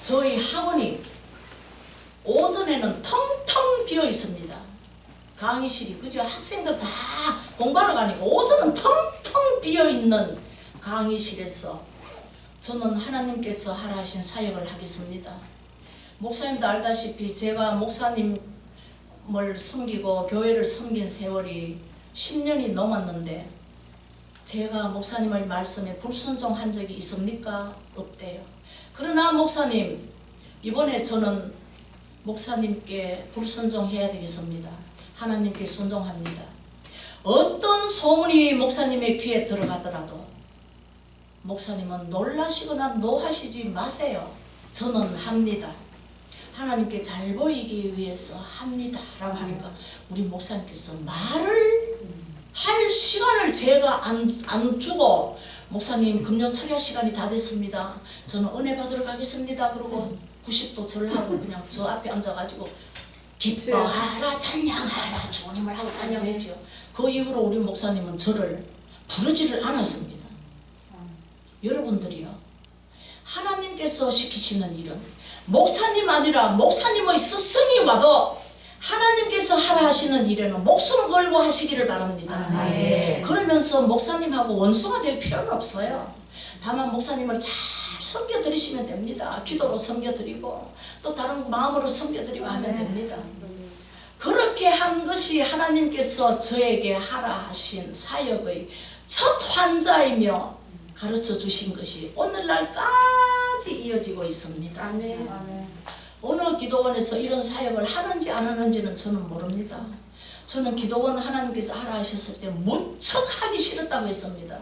저희 학원이 오전에는 텅텅 비어 있습니다. 강의실이 그저 학생들 다 공부하러 가니까 오전은 텅텅 비어 있는 강의실에서 저는 하나님께서 하라 하신 사역을 하겠습니다. 목사님도 알다시피 제가 목사님을 섬기고 교회를 섬긴 세월이 10년이 넘었는데 제가 목사님의 말씀에 불순종한 적이 있습니까? 없대요. 그러나 목사님, 이번에 저는 목사님께 불순종해야 되겠습니다. 하나님께 순종합니다. 어떤 소문이 목사님의 귀에 들어가더라도 목사님은 놀라시거나 노하시지 마세요. 저는 합니다. 하나님께 잘 보이기 위해서 합니다. 라고 하니까 우리 목사님께서 말을 할 시간을 제가 안 주고, 목사님 금요 철야 시간이 다 됐습니다. 저는 은혜 받으러 가겠습니다. 그러고 90도 절을 하고 그냥 저 앞에 앉아가지고 기뻐하라 찬양하라 주님을 하고 찬양했죠. 그 이후로 우리 목사님은 저를 부르지를 않았습니다. 여러분들이요, 하나님께서 시키시는 일은 목사님 아니라 목사님의 스승이 와도 하나님께서 하라 하시는 일에는 목숨 걸고 하시기를 바랍니다. 그러면서 목사님하고 원수가 될 필요는 없어요. 다만 목사님을 잘 섬겨드리시면 됩니다. 기도로 섬겨드리고 또 다른 마음으로 섬겨드리고 하면 됩니다. 그렇게 한 것이 하나님께서 저에게 하라 하신 사역의 첫 환자이며 가르쳐 주신 것이 오늘날까지 이어지고 있습니다. 아멘. 어느 기도원에서 이런 사역을 하는지 안 하는지는 저는 모릅니다. 저는 기도원 하나님께서 하라 하셨을 때 무척 하기 싫었다고 했습니다.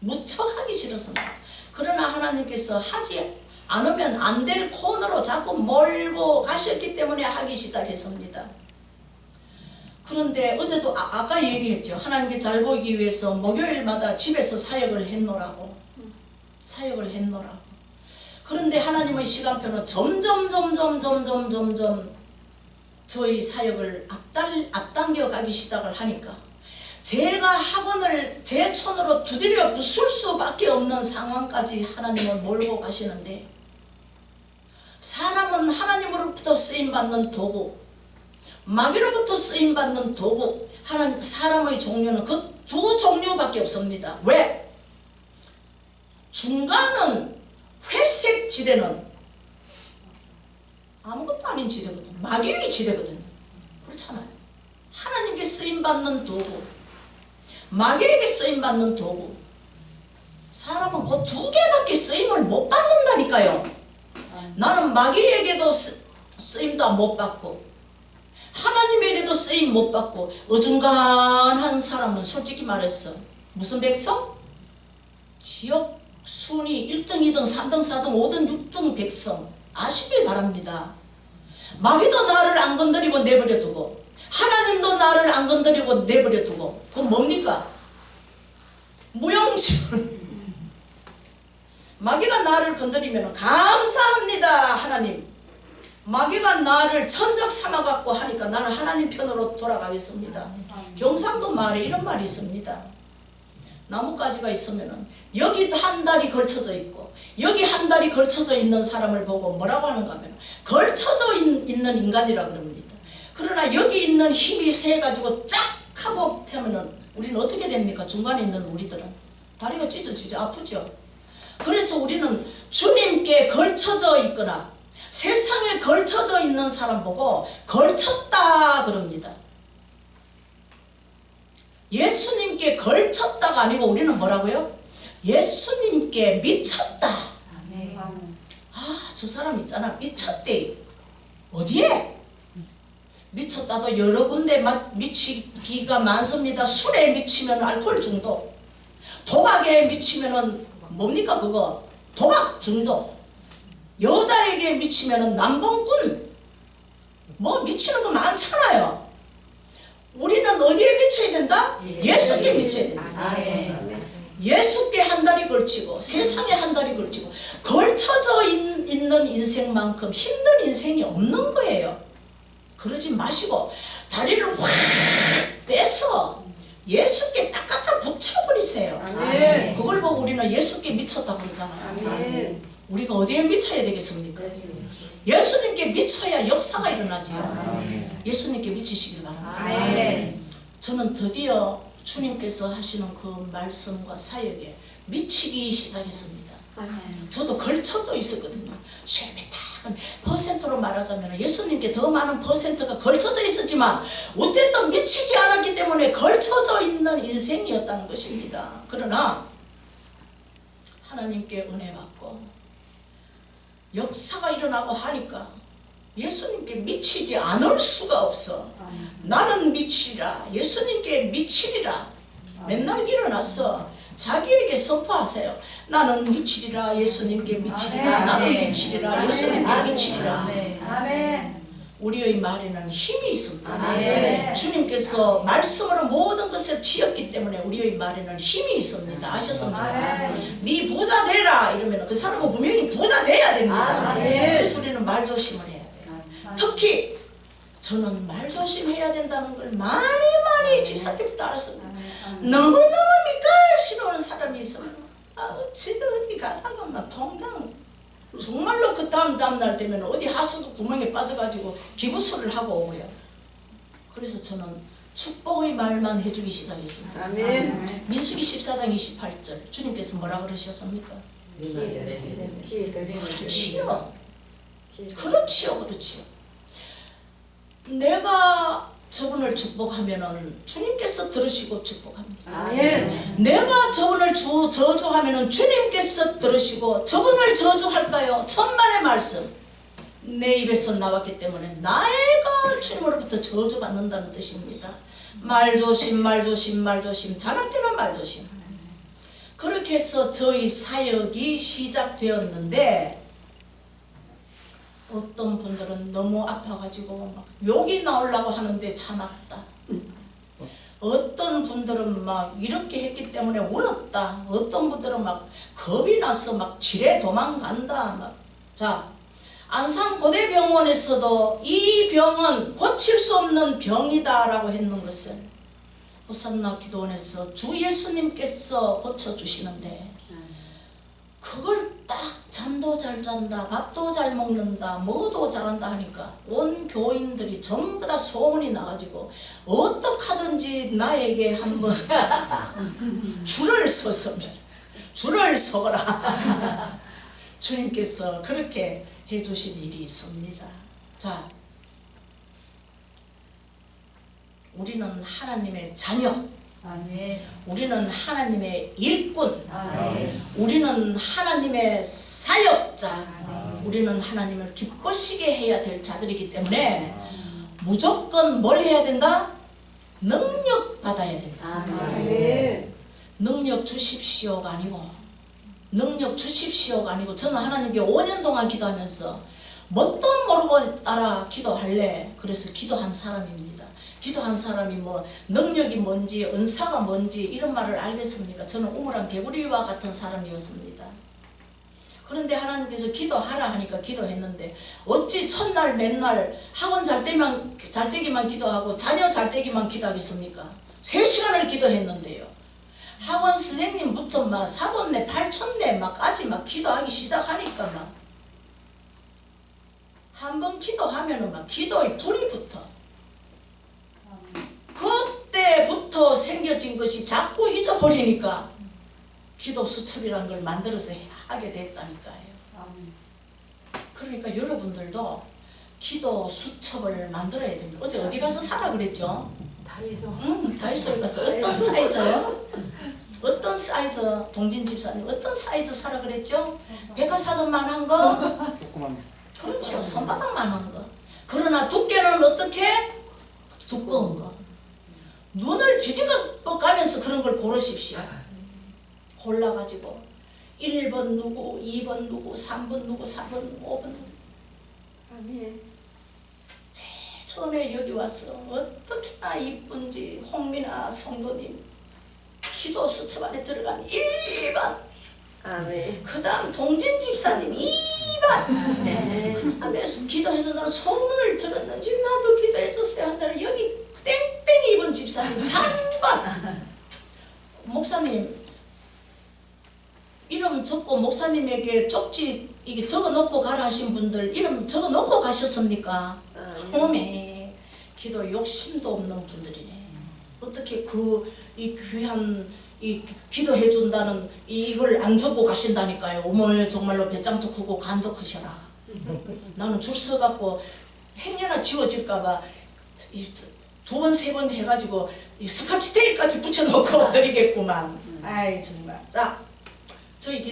무척 하기 싫었습니다. 그러나 하나님께서 하지 않으면 안 될 코너로 자꾸 몰고 가셨기 때문에 하기 시작했습니다. 그런데 어제도 아까 얘기했죠. 하나님께 잘 보이기 위해서 목요일마다 집에서 사역을 했노라고. 사역을 했노라고. 그런데 하나님의 시간표는 점점 저희 사역을 앞당겨 가기 시작을 하니까 제가 학원을 제 손으로 두드려 부술 수밖에 없는 상황까지 하나님을 몰고 가시는데, 사람은 하나님으로부터 쓰임받는 도구, 마귀로부터 쓰임받는 도구, 사람의 종류는 그 두 종류밖에 없습니다. 왜? 중간은 회색 지대는 아무것도 아닌 지대거든요. 마귀의 지대거든요. 그렇잖아요. 하나님께 쓰임받는 도구, 마귀에게 쓰임받는 도구. 사람은 그 두 개밖에 쓰임을 못 받는다니까요. 나는 마귀에게도 쓰임도 못 받고 하나님에게도 쓰임 못 받고 어중간한 사람은 솔직히 말해서 무슨 백성? 지역 순위 1등, 2등, 3등, 4등, 5등, 6등 백성 아시길 바랍니다. 마귀도 나를 안 건드리고 내버려 두고 하나님도 나를 안 건드리고 내버려 두고, 그건 뭡니까? 무용지물. 마귀가 나를 건드리면 감사합니다 하나님. 마귀가 나를 천적 삼아갖고 하니까 나는 하나님 편으로 돌아가겠습니다. 경상도 말에 이런 말이 있습니다. 나뭇가지가 있으면 여기 한 달이 걸쳐져 있고 여기 한 달이 걸쳐져 있는 사람을 보고 뭐라고 하는가 하면 걸쳐져 있는 인간이라 그럽니다. 그러나 여기 있는 힘이 세가지고 쫙 하고 하면은 우리는 어떻게 됩니까? 중간에 있는 우리들은 다리가 찢어지죠. 아프죠. 그래서 우리는 주님께 걸쳐져 있거나 세상에 걸쳐져 있는 사람 보고 걸쳤다 그럽니다. 예수님께 걸쳤다가 아니고 우리는 뭐라고요? 예수님께 미쳤다. 아, 저 사람 있잖아. 미쳤대. 어디에? 미쳤다도 여러 군데 미치기가 많습니다. 술에 미치면 알코올 중독, 도박에 미치면은 뭡니까 그거? 도박 중독. 여자에게 미치면은 남봉꾼. 뭐 미치는 거 많잖아요. 우리는 어디에 미쳐야 된다? 예수께 미쳐야 된다. 예수께 한 다리 걸치고 세상에 한 다리 걸치고 걸쳐져 있는 인생만큼 힘든 인생이 없는 거예요. 그러지 마시고 다리를 확 빼서 예수께 딱 갖다 붙여버리세요. 아멘. 그걸 보고 우리는 예수께 미쳤다고 그러잖아요. 아멘. 우리가 어디에 미쳐야 되겠습니까? 예수님께 미쳐야 역사가 일어나지요. 예수님께 미치시길 바랍니다. 아멘. 저는 드디어 주님께서 하시는 그 말씀과 사역에 미치기 시작했습니다. 저도 걸쳐져 있었거든요. 쉐비탁 퍼센트로 말하자면 예수님께 더 많은 퍼센트가 걸쳐져 있었지만 어쨌든 미치지 않았기 때문에 걸쳐져 있는 인생이었다는 것입니다. 그러나 하나님께 은혜 받고 역사가 일어나고 하니까 예수님께 미치지 않을 수가 없어. 나는 미치리라. 예수님께 미치리라. 맨날 일어나서 자기에게 선포하세요. 나는 미치리라. 예수님께 미치리라. 나는 미치리라. 예수님께 미치리라. 아멘. 우리의 말에는 힘이 있습니다. 아멘. 주님께서 말씀으로 모든 것을 지었기 때문에 우리의 말에는 힘이 있습니다. 아셨습니까? 아멘. 네 부자 되라 이러면 그 사람은 분명히 부자 돼야 됩니다. 아멘. 그래서 우리는 말 조심을 해야 돼요. 특히 저는 말 조심해야 된다는 걸 많이 집사 때부터 알았습니다. 너무너무 미깔 싫어하는 사람이 있어요. 어찌 어디 가다가 막 통당 정말로 그 다음날 되면 어디 하수도 구멍에 빠져가지고 기부술을 하고 오고요. 그래서 저는 축복의 말만 해주기 시작했습니다. 아멘. 민수기 14장 28절 주님께서 뭐라 그러셨습니까? 그렇지요. 그렇지요. 내가 저분을 축복하면은 주님께서 들으시고 축복합니다. 아멘. 내가 저분을 저주하면은 주님께서 들으시고 저분을 저주할까요? 천만의 말씀 내 입에서 나왔기 때문에 나가 주님으로부터 저주받는다는 뜻입니다. 말 조심 자나깨나 말 조심. 그렇게 해서 저희 사역이 시작되었는데 어떤 분들은 너무 아파가지고 막 욕이 나오려고 하는데 참았다. 어떤 분들은 막 이렇게 했기 때문에 울었다. 어떤 분들은 막 겁이 나서 막 지레 도망간다. 막. 자, 안산고대병원에서도 이 병은 고칠 수 없는 병이다라고 했는 것을 호산나 기도원에서 주 예수님께서 고쳐주시는데 그걸 딱 잠도 잘 잔다, 밥도 잘 먹는다, 뭐도 잘한다 하니까 온 교인들이 전부 다 소문이 나가지고 어떡하든지 나에게 한번 줄을 서거라. 주님께서 그렇게 해주신 일이 있습니다. 자, 우리는 하나님의 자녀, 아멘. 우리는 하나님의 일꾼, 아멘. 우리는 하나님의 사역자, 아멘. 우리는 하나님을 기쁘시게 해야 될 자들이기 때문에 무조건 뭘 해야 된다? 능력 받아야 된다. 아멘. 능력 주십시오가 아니고 저는 하나님께 5년 동안 기도하면서 뭣도 모르고 따라 기도할래. 그래서 기도한 사람입니다. 기도한 사람이 뭐 능력이 뭔지 은사가 뭔지 이런 말을 알겠습니까? 저는 우물한 개구리와 같은 사람이었습니다. 그런데 하나님께서 기도하라 하니까 기도했는데 어찌 첫날 맨날 학원 잘 때기만 기도하고 자녀 잘 때기만 기도하겠습니까? 3시간을 기도했는데요. 학원 선생님부터 막 사돈네 팔촌네 막까지 막 기도하기 시작하니까 막 한 번 기도하면은 막 기도의 불이 붙어. 그때부터 생겨진 것이 자꾸 잊어버리니까 기도 수첩이라는 걸 만들어서 하게 됐다니까요. 그러니까 여러분들도 기도 수첩을 만들어야 됩니다. 어제 어디 가서 사라 그랬죠? 다이소에 가서 어떤 사이즈요? 어떤 사이즈, 동진 집사님 어떤 사이즈 사라 그랬죠? 백화사전만 한 거? 그렇죠. 손바닥만 한 거. 그러나 두께는 어떻게? 두꺼운 거. 눈을 뒤집어 가면서 그런 걸 고르십시오. 골라가지고 1번 누구, 2번 누구, 3번 누구, 4번 누구, 5번 누구. 아멘. 제일 처음에 여기 와서 어떻게나 이쁜지 홍민아 성도님 기도 수첩 안에 들어간 1번, 아멘. 그 다음 동진 집사님 2번, 아멘. 하면서 기도해준다는 소문을 들었는지 나도 기도해줬어요 한다는 여기 땡땡 2번 집사님 3번. 목사님 이름 적고 목사님에게 쪽지 이게 적어놓고 가라 하신 분들 이름 적어놓고 가셨습니까? 홈에 기도 욕심도 없는 분들이네. 어떻게 이 귀한 이 기도해 준다는 이걸 안 적고 가신다니까요. 어머 정말로 배짱도 크고 간도 크셔라. 나는 줄 서갖고 행여나 지워질까봐 2번 3번 해가지고 이 스카치 테이프까지 붙여놓고 드리겠구만. 아이 정말. 자, 저희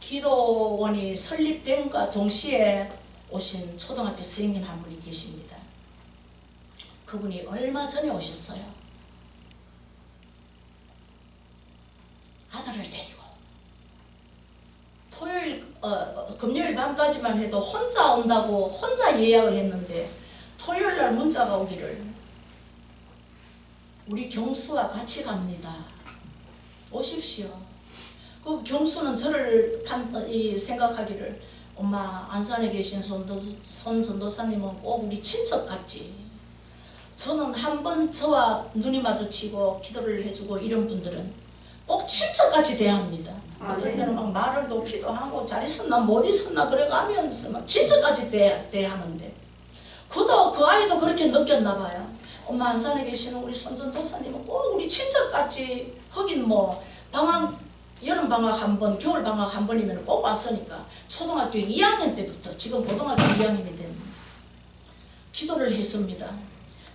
기도원이 설립됨과 동시에 오신 초등학교 선생님 한 분이 계십니다. 그분이 얼마 전에 오셨어요. 아들을 데리고 금요일 밤까지만 해도 혼자 온다고 혼자 예약을 했는데 토요일 날 문자가 오기를 우리 경수와 같이 갑니다. 오십시오. 그 경수는 저를 생각하기를 엄마 안산에 계신 손 전도사님은 꼭 우리 친척 같지. 저는 한번 저와 눈이 마주치고 기도를 해주고 이런 분들은 꼭 친척같이 대합니다. 어떨 때는 막 말을 놓기도 하고 잘 있었나 못 있었나 그래가면서 막 친척같이 대하는데 그 아이도 그렇게 느꼈나 봐요. 엄마 안산에 계시는 우리 손전도사님은 꼭 우리 친척같이 하긴 뭐 여름방학 한 번, 겨울방학 한 번이면 꼭 왔으니까 초등학교 2학년 때부터 지금 고등학교 2학년이 됩니다. 기도를 했습니다.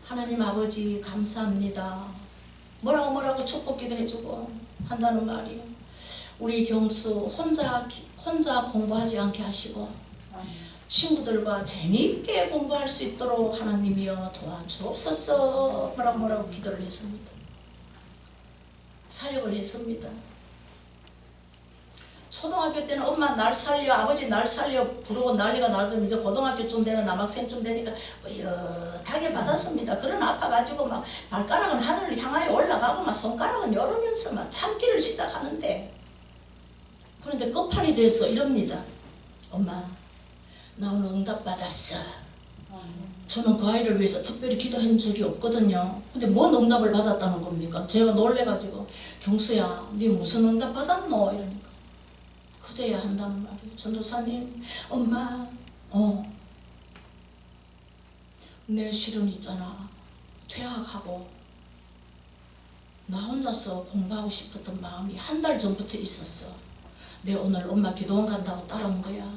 하나님 아버지 감사합니다. 뭐라고 축복기도 해주고 한다는 말이요. 우리 경수 혼자 공부하지 않게 하시고 친구들과 재미있게 공부할 수 있도록 하나님이여 도와주옵소서 뭐라고 기도를 했습니다. 사역을 했습니다. 초등학교 때는 엄마 날 살려 아버지 날 살려 부르고 난리가 나더니 이제 고등학교쯤 되는 남학생쯤 되니까 뿌듯하게 받았습니다. 그러나 아파가지고 막 발가락은 하늘을 향하여 올라가고 막 손가락은 열으면서 막 참기를 시작하는데 그런데 끝판이 돼서 이럽니다. 엄마 나 오늘 응답 받았어. 저는 그 아이를 위해서 특별히 기도한 적이 없거든요. 근데 뭔 응답을 받았다는 겁니까? 제가 놀래가지고 경수야 네 무슨 응답 받았노? 이러니까 그제야 한다는 말이에요. 전도사님 엄마 내 실은 있잖아 퇴학하고 나 혼자서 공부하고 싶었던 마음이 한 달 전부터 있었어. 내 오늘 엄마 기도원 간다고 따라온 거야.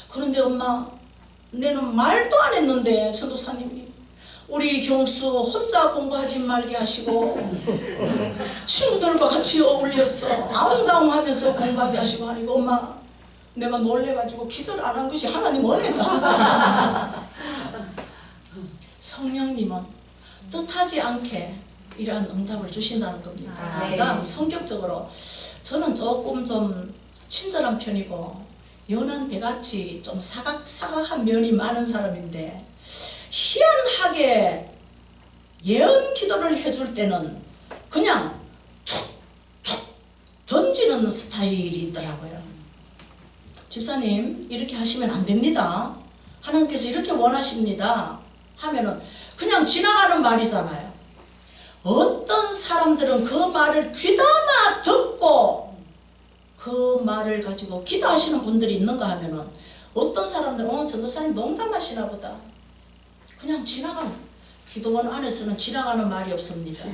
그런데 엄마 내는 말도 안 했는데 전도사님이 우리 경수 혼자 공부하지 말게 하시고 친구들과 같이 어울려서 아웅다웅하면서 공부하게 하시고 하니까 엄마 내가 놀래가지고 기절 안 한 것이 하나님 은혜다. 성령님은 뜻하지 않게 이러한 응답을 주신다는 겁니다. 그 다음 성격적으로 저는 조금 좀 친절한 편이고 연한 배같이 좀 사각한 면이 많은 사람인데 희한하게 예언 기도를 해줄 때는 그냥 툭툭 던지는 스타일이더라고요. 집사님 이렇게 하시면 안 됩니다. 하나님께서 이렇게 원하십니다. 하면은 그냥 지나가는 말이잖아요. 어떤 사람들은 그 말을 귀담아 듣고 그 말을 가지고 기도하시는 분들이 있는가 하면은 어떤 사람들은 전도사님 농담하시나 보다. 그냥 지나가는 기도원 안에서는 지나가는 말이 없습니다.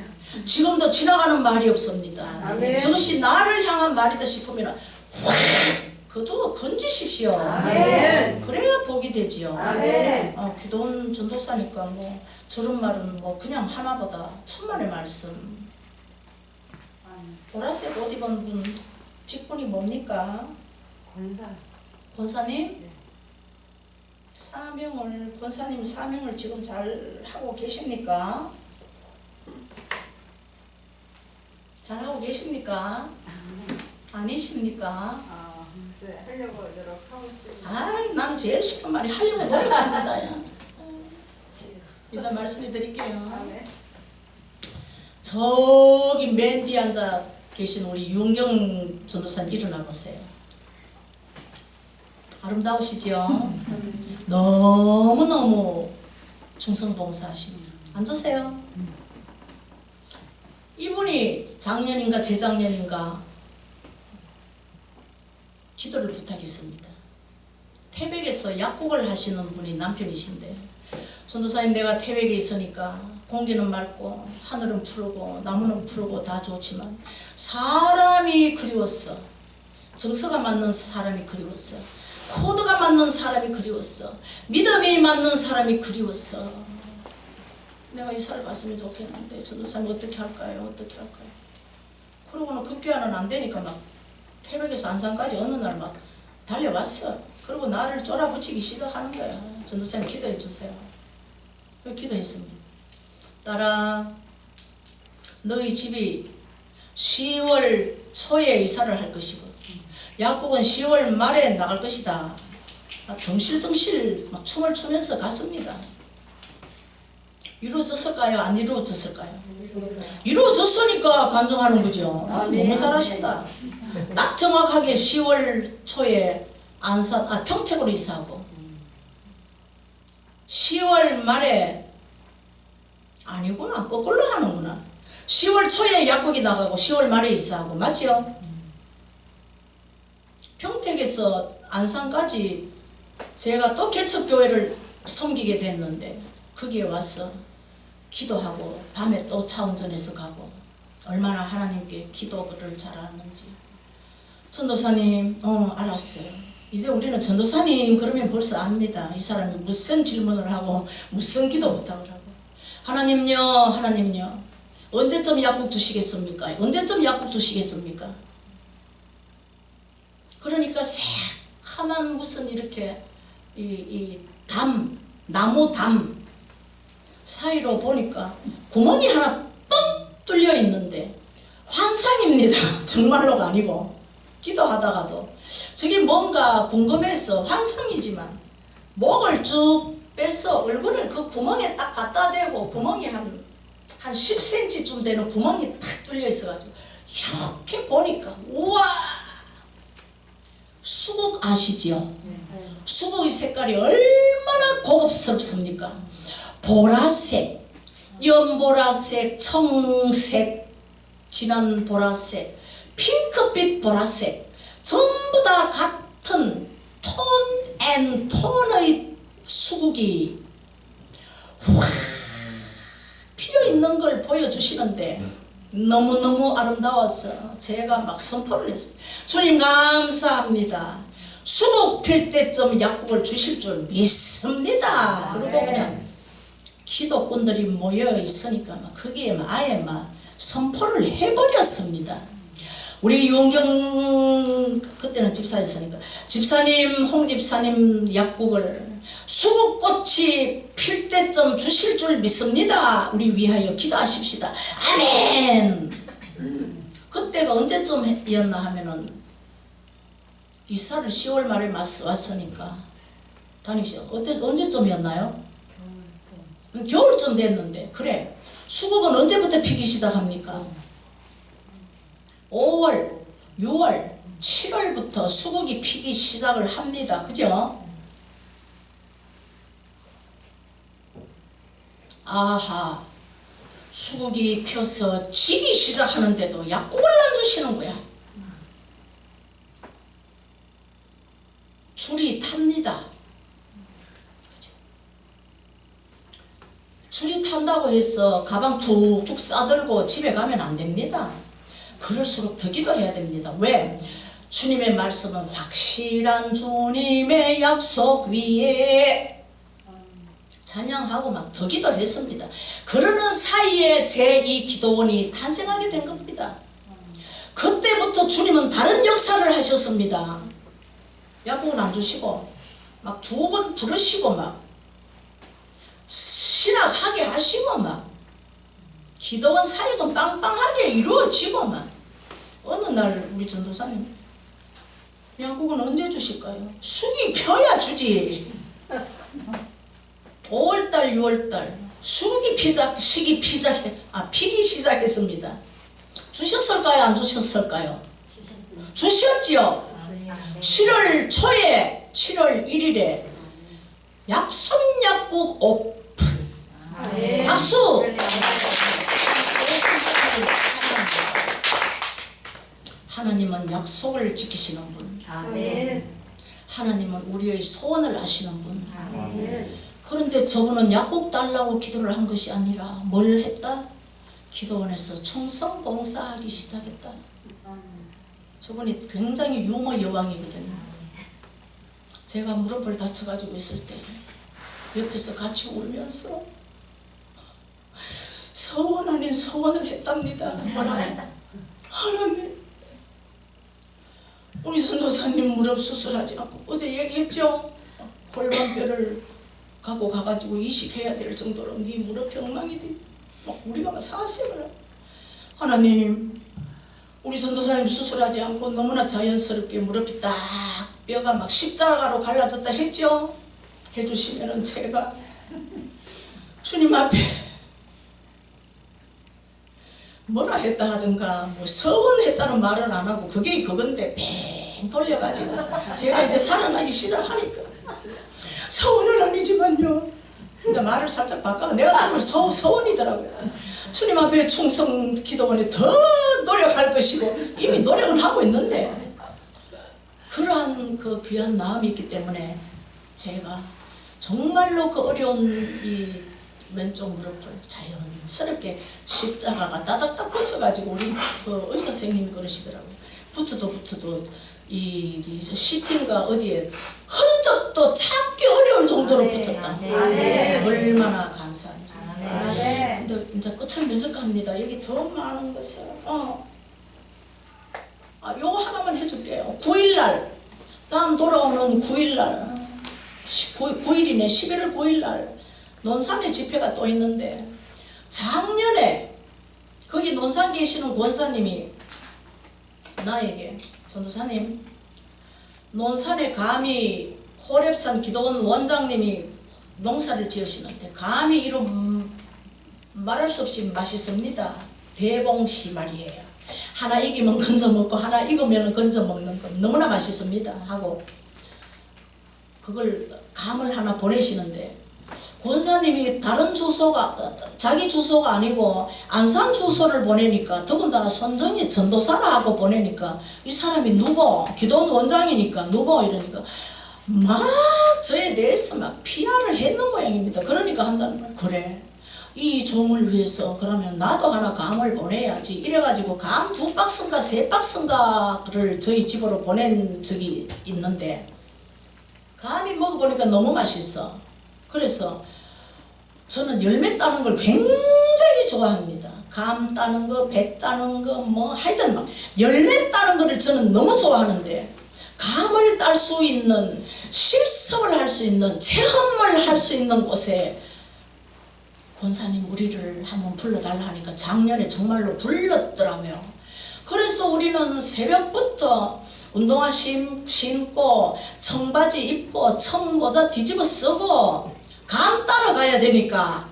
지금도 지나가는 말이 없습니다. 아멘. 저것이 나를 향한 말이다 싶으면 확 그도 건지십시오. 아멘. 그래야 복이 되지요. 아멘. 기도원 전도사니까 뭐 저런 말은 뭐 그냥 하나보다 천만의 말씀. 보라색 옷 입은 분 직분이 뭡니까? 권사님? 권사님 사명을 지금 잘 하고 계십니까? 잘하고 계십니까? 아니십니까? 글쎄 하려고 노력하고 있어요. 아이, 난 제일 싫은 말이 하려고 노력합니다. 야. 일단 말씀해 드릴게요. 네. 저기 맨 뒤에 앉아 계신 우리 윤경 전도사님 일어나 보세요. 아름다우시죠? 너무너무 충성봉사하십니다. 앉으세요. 이분이 작년인가 재작년인가 기도를 부탁했습니다. 태백에서 약국을 하시는 분이 남편이신데, 전도사님 내가 태백에 있으니까 공기는 맑고 하늘은 푸르고 나무는 푸르고 다 좋지만 사람이 그리웠어. 정서가 맞는 사람이 그리웠어. 코드가 맞는 사람이 그리웠어. 믿음이 맞는 사람이 그리웠어. 내가 이사를 갔으면 좋겠는데 전도사님 어떻게 할까요? 어떻게 할까요? 그러고는 급기야는 안 되니까 막 태백에서 안산까지 어느 날 막 달려갔어. 그리고 나를 쫄아붙이기 시작하는 거야. 전도사님 기도해 주세요. 기도했습니다. 딸아, 너희 집이 10월 초에 이사를 할 것이고 약국은 10월 말에 나갈 것이다. 덩실덩실 막 춤을 추면서 갔습니다. 이루어졌을까요? 안 이루어졌을까요? 이루어졌으니까 간증하는 거죠. 너무 잘하신다. 딱 정확하게 10월 초에 평택으로 이사하고 10월 말에 아니구나, 거꾸로 하는구나. 10월 초에 약국이 나가고 10월 말에 이사하고, 맞죠? 평택에서 안산까지 제가 또 개척교회를 섬기게 됐는데 거기에 와서 기도하고 밤에 또 차 운전해서 가고 얼마나 하나님께 기도를 잘하는지. 전도사님, 알았어요. 이제 우리는 전도사님 그러면 벌써 압니다. 이 사람이 무슨 질문을 하고 무슨 기도 부탁을 하고. 하나님요, 언제쯤 약국 주시겠습니까? 언제쯤 약국 주시겠습니까? 그러니까 새카만 무슨 이렇게 나무 담 사이로 보니까 구멍이 하나 뻥 뚫려 있는데 환상입니다. 정말로가 아니고. 기도하다가도 저게 뭔가 궁금해서 환상이지만 목을 쭉 빼서 얼굴을 그 구멍에 딱 갖다 대고 구멍이 한 10cm쯤 되는 구멍이 탁 뚫려 있어가지고 이렇게 보니까 우와, 수국 아시죠? 수국의 색깔이 얼마나 고급스럽습니까? 보라색, 연보라색, 청색, 진한 보라색, 핑크빛 보라색, 전부 다 같은 톤의 수국이 확 피어있는 걸 보여주시는데 너무너무 아름다워서 제가 막 선포를 했습니다. 주님 감사합니다. 수국 필 때쯤 약국을 주실 줄 믿습니다. 그리고 그냥 기도꾼들이 모여 있으니까 막 거기에 아예 막 선포를 해버렸습니다. 우리 윤경 그때는 집사였으니까 집사님, 홍 집사님 약국을 수국꽃이 필 때쯤 주실 줄 믿습니다. 우리 위하여 기도하십시다. 아멘. 그때가 언제쯤이었나 하면은 이사를 10월 말에 왔으니까 다니시죠. 언제쯤이었나요? 겨울쯤 됐는데. 그래, 수국은 언제부터 피기 시작합니까? 5월, 6월, 7월부터 수국이 피기 시작을 합니다. 그죠? 아하, 수국이 펴서 지기 시작하는데도 약국을 안 주시는 거야. 줄이 탑니다. 줄이 탄다고 해서 가방 툭툭 싸들고 집에 가면 안 됩니다. 그럴수록 더 기도해야 됩니다. 왜? 주님의 말씀은 확실한 주님의 약속 위에 찬양하고 막 더 기도했습니다. 그러는 사이에 제2 기도원이 탄생하게 된 겁니다. 그때부터 주님은 다른 역사를 하셨습니다. 약국은 안 주시고 막 2번 부르시고 막 신학하게 하시고 막 기도원 사역은 빵빵하게 이루어지고만 어느 날 우리 전도사님 약국은 언제 주실까요? 숙이 펴야 주지. 5월달 6월달 숙이 피기 시작했습니다. 주셨을까요? 안 주셨을까요? 주셨지요. 7월 초에 7월 1일에 약손약국 오픈. 박수. 하나님은 약속을 지키시는 분. 아멘. 하나님은 우리의 소원을 아시는 분. 아멘. 그런데 저분은 약국 달라고 기도를 한 것이 아니라 뭘 했다? 기도원에서 충성 봉사하기 시작했다. 저분이 굉장히 유머 여왕이거든요. 제가 무릎을 다쳐가지고 있을 때 옆에서 같이 울면서 서원 아닌 서원을 했답니다. 뭐라고? 하나님, 우리 선도사님 무릎 수술하지 않고 어제 얘기했죠? 골반뼈를 갖고 가가지고 이식해야 될 정도로 네 무릎 엉망이 돼. 막 우리가 막 사색을 해. 하나님, 우리 선도사님 수술하지 않고 너무나 자연스럽게 무릎이 딱 뼈가 막 십자가로 갈라졌다 했죠? 해주시면은 제가 주님 앞에 뭐라 했다 하든가 뭐 서원했다는 말은 안 하고 그게 그건데 뱅 돌려가지고 제가 이제 살아나기 시작하니까 서원은 아니지만요. 근데 말을 살짝 바꿔 내가 들으면 서원이더라고요. 주님 앞에 충성 기도원에 더 노력할 것이고 이미 노력은 하고 있는데 그러한 그 귀한 마음이 있기 때문에 제가 정말로 그 어려운 이 왼쪽 무릎을 자연스럽게 십자가가 따닥따닥 붙여가지고 우리 그 의사 선생님이 그러시더라고요. 붙어도 이 시팅가 어디에 흔적도 찾기 어려울 정도로 붙었다. 얼마나 감사한지. 근데 이제 끝을 맺을까 합니다. 여기 더 많은 것을 요거 하나만 해줄게요. 9일날 다음 돌아오는 9일날 9일이네 11월 9일날 논산에 집회가 또 있는데 작년에 거기 논산 계시는 권사님이 나에게 전도사님 논산에 감히 호랩산 기도원 원장님이 농사를 지으시는데 감히 이름 말할 수 없이 맛있습니다. 대봉씨 말이에요. 하나 익으면 건져 먹고 하나 익으면 건져 먹는 거 너무나 맛있습니다 하고 그걸 감을 하나 보내시는데 권사님이 다른 주소가 자기 주소가 아니고 안산 주소를 보내니까 더군다나 선정이 전도사라 하고 보내니까 이 사람이 누구 기도원 원장이니까 누구 이러니까 막 저에 대해서 막 PR을 했는 모양입니다. 그러니까 한다는 말 그래 이 종을 위해서 그러면 나도 하나 감을 보내야지 이래가지고 감 2박스인가 3박스인가를 저희 집으로 보낸 적이 있는데 감이 먹어보니까 너무 맛있어. 그래서 저는 열매 따는 걸 굉장히 좋아합니다. 감 따는 거, 배 따는 거, 뭐 하여튼 막 열매 따는 거를 저는 너무 좋아하는데 감을 딸 수 있는 실습을 할 수 있는 체험을 할 수 있는 곳에 권사님 우리를 한번 불러달라 하니까 작년에 정말로 불렀더라고요. 그래서 우리는 새벽부터 운동화 신고 청바지 입고 청모자 뒤집어 쓰고 감 따라가야 되니까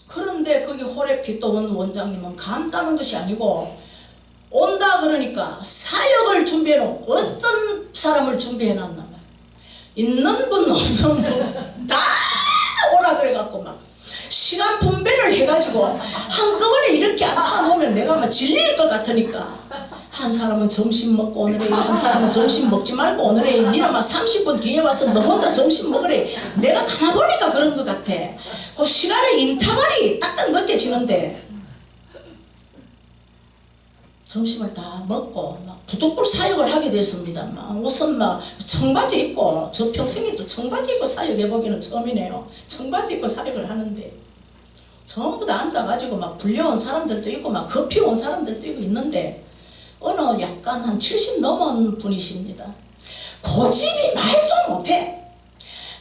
그런데 거기 호랩 기도원 원장님은 감 따는 것이 아니고 온다 그러니까 사역을 준비해놓은 어떤 사람을 준비해놨나 봐. 있는 분 없는 분 다 오라 그래갖고 막 시간 분배를 해가지고 한꺼번에 이렇게 앉혀놓으면 내가 막 질릴 것 같으니까 한 사람은 점심 먹고 오늘에 한 사람은 점심 먹지 말고 오늘에 니는 막 30분 뒤에 와서 너 혼자 점심 먹으래. 내가 가만 보니까 그런 것 같아. 그 시간의 인터벌이 딱딱 느껴지는데 점심을 다 먹고 막 부득불 사역을 하게 됐습니다. 막 우선 막 청바지 입고 저 평생에 또 청바지 입고 사역해보기는 처음이네요. 청바지 입고 사역을 하는데 전부 다 앉아가지고 막 불려온 사람들도 있고 막 커피 온 사람들도 있고 있는데 어느 약간 한 70 넘은 분이십니다. 고집이 말도 못해.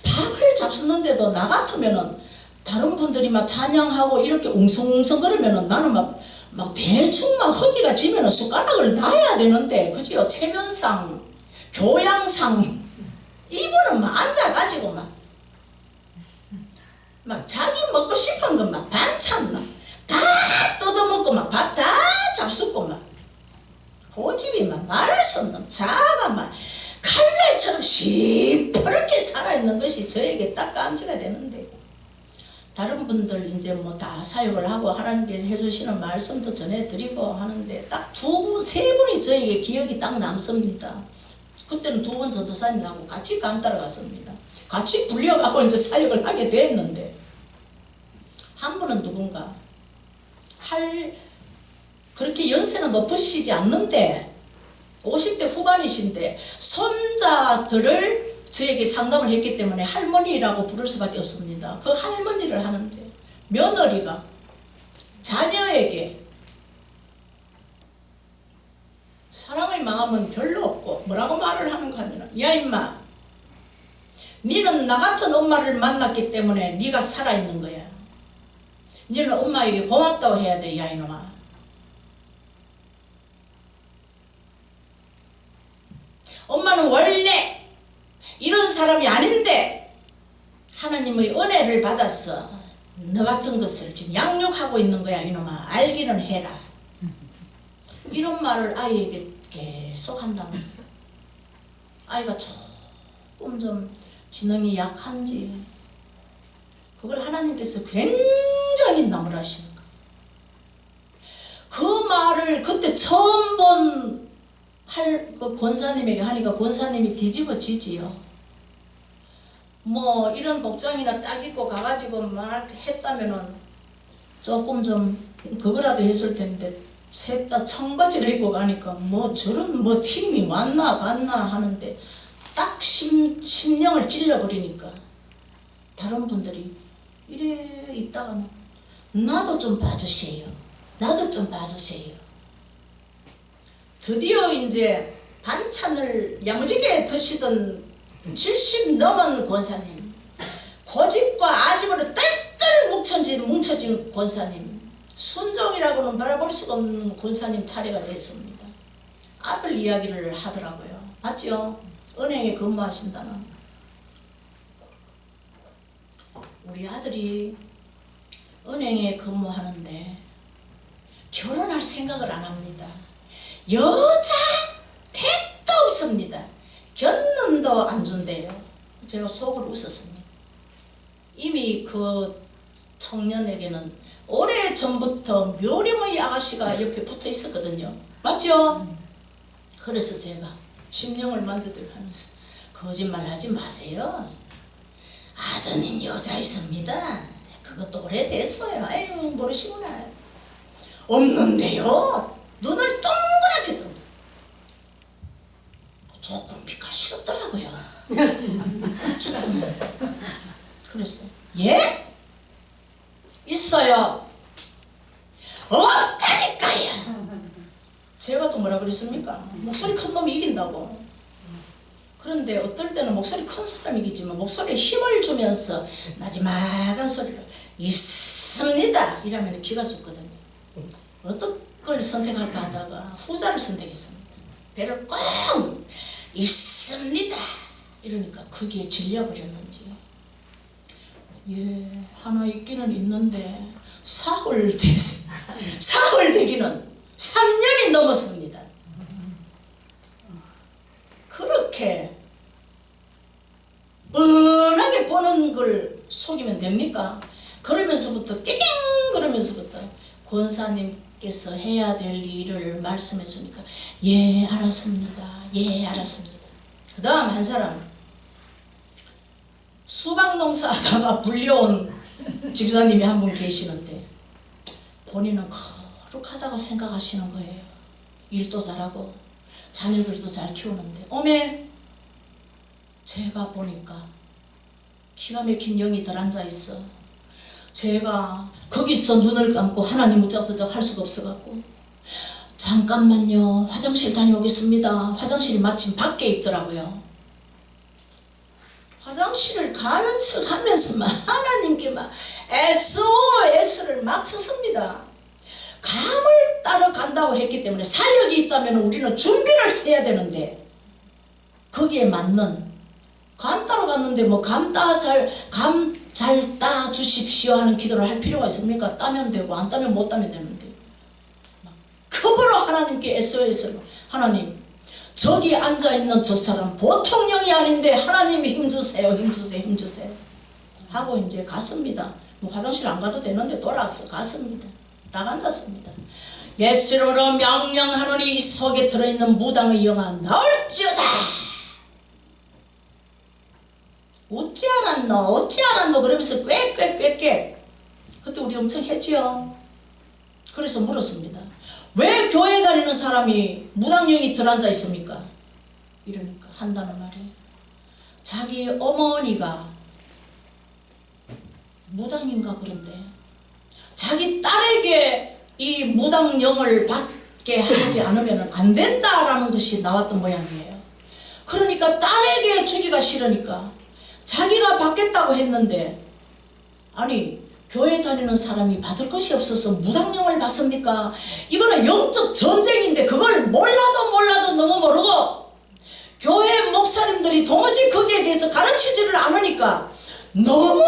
밥을 잡수는데도 나 같으면은 다른 분들이 막 찬양하고 이렇게 웅성웅성 그러면은 나는 막 대충 막 허기가 지면은 숟가락을 놔야 되는데, 그지요? 체면상, 교양상, 이분은 막 앉아가지고 막 자기 먹고 싶은 것 막 반찬 다 뜯어먹고 막 밥 다 잡숫고 막 고집이 막 말할 수 없는 자가 막 칼날처럼 시퍼렇게 살아있는 것이 저에게 딱 감지가 되는데, 다른 분들 이제 뭐 다 사역을 하고 하나님께서 해주시는 말씀도 전해드리고 하는데 딱 세 분이 저에게 기억이 딱 남습니다. 그때는 두 분 전도사님하고 같이 감 따라갔습니다. 같이 불려가고 이제 사역을 하게 됐는데, 한 분은 누군가 그렇게 연세는 높으시지 않는데 50대 후반이신데 손자들을 저에게 상담을 했기 때문에 할머니라고 부를 수밖에 없습니다. 그 할머니를 하는데 며느리가 자녀에게 사랑의 마음은 별로 없고 뭐라고 말을 하는가 하면, 야 임마, 니는 나 같은 엄마를 만났기 때문에 니가 살아있는 거야. 니는 엄마에게 고맙다고 해야 돼, 야 이놈아. 엄마는 원래 이런 사람이 아닌데 하나님의 은혜를 받았어. 너 같은 것을 지금 양육하고 있는 거야 이놈아. 알기는 해라. 이런 말을 아이에게 계속 한다면, 아이가 조금 좀 지능이 약한지 그걸 하나님께서 굉장히 나무라시는 거야. 그 말을 그때 처음 본 그 권사님에게 하니까 권사님이 뒤집어지지요. 뭐 이런 복장이나 딱 입고 가가지고 막 했다면은 조금 좀 그거라도 했을 텐데, 셋 다 청바지를 입고 가니까 뭐 저런 뭐 팀이 왔나 갔나 하는데 딱 심령을 찔러버리니까 다른 분들이 이래 있다가 나도 좀 봐주세요. 나도 좀 봐주세요. 드디어 이제 반찬을 야무지게 드시던 70 넘은 권사님, 고집과 아집으로 똘똘 뭉쳐진 권사님, 순종이라고는 바라볼 수가 없는 권사님 차례가 됐습니다. 아들 이야기를 하더라고요. 맞죠? 은행에 근무하신다는. 우리 아들이 은행에 근무하는데 결혼할 생각을 안 합니다. 여자 택도 없습니다. 견눈도 안 준대요. 제가 속으로 웃었습니다. 이미 그 청년에게는 오래전부터 묘령의 아가씨가 옆에 붙어 있었거든요. 맞죠? 그래서 제가 심령을 만져들 하면서, 거짓말 하지 마세요. 아드님 여자 있습니다. 그것도 오래됐어요. 아유 모르시구나. 없는데요. 눈을 동그랗게 뜨고 조금 빛깔스럽더라고요. 조금. 그랬어요. 예? 있어요. 없다니까요. 제가 또 뭐라 그랬습니까? 목소리 큰 놈이 이긴다고. 그런데 어떨 때는 목소리 큰 사람이 이기지만 목소리에 힘을 주면서 마지막한 소리로 있습니다 이러면 귀가 죽거든요. 어떤 걸 선택할까 하다가 후자를 선택했습니다. 배를 꼭 있습니다 이러니까 거기에 질려버렸는지, 예, 하나 있기는 있는데 사흘 되기는 3년이 넘었습니다. 그렇게 뻔하게 보는 걸 속이면 됩니까? 그러면서부터 깨갱 그러면서부터 권사님께서 해야 될 일을 말씀해 주니까 예 알았습니다. 예 알았습니다. 그 다음 한 사람, 수박농사 하다가 불려온 집사님이 한 분 계시는데 본인은 거룩하다고 생각하시는 거예요. 일도 잘하고 자녀들도 잘 키우는데, 어메 제가 보니까 기가 막힌 영이 들 앉아있어. 제가 거기서 눈을 감고 하나님 무작정 할 수가 없어갖고 잠깐만요 화장실 다녀오겠습니다. 화장실이 마침 밖에 있더라고요. 화장실을 가는 척 하면서 막 하나님께 막 SOS를 막 쳤습니다. 감을 따라간다고 했기 때문에 사역이 있다면 우리는 준비를 해야 되는데 거기에 맞는 감 따라갔는데 뭐 감 잘 따 주십시오 하는 기도를 할 필요가 있습니까? 따면 되고 안 따면 못 따면 되는데 급으로 하나님께 SOS로 하나님 저기 앉아있는 저 사람 보통 영이 아닌데 하나님이 힘주세요 힘주세요 힘주세요 하고 이제 갔습니다. 뭐 화장실 안 가도 되는데 돌아와서 갔습니다. 딱 앉았습니다. 예수로 명령하노니 이 속에 들어있는 무당의 영아 나올지어다. 어찌 알았노 어찌 알았노 그러면서 꽥꽥꽥꽥 그때 우리 엄청 했지요. 그래서 물었습니다. 왜 교회 다니는 사람이 무당령이 들어앉아 있습니까? 이러니까 한다는 말이에요. 자기 어머니가 무당인가 그런데 자기 딸에게 이 무당령을 받게 하지 않으면 안 된다라는 것이 나왔던 모양이에요. 그러니까 딸에게 주기가 싫으니까 자기가 받겠다고 했는데 아니 교회 다니는 사람이 받을 것이 없어서 무당령을 받습니까? 이거는 영적 전쟁인데 그걸 몰라도 너무 모르고 교회 목사님들이 도무지 거기에 대해서 가르치지를 않으니까 너무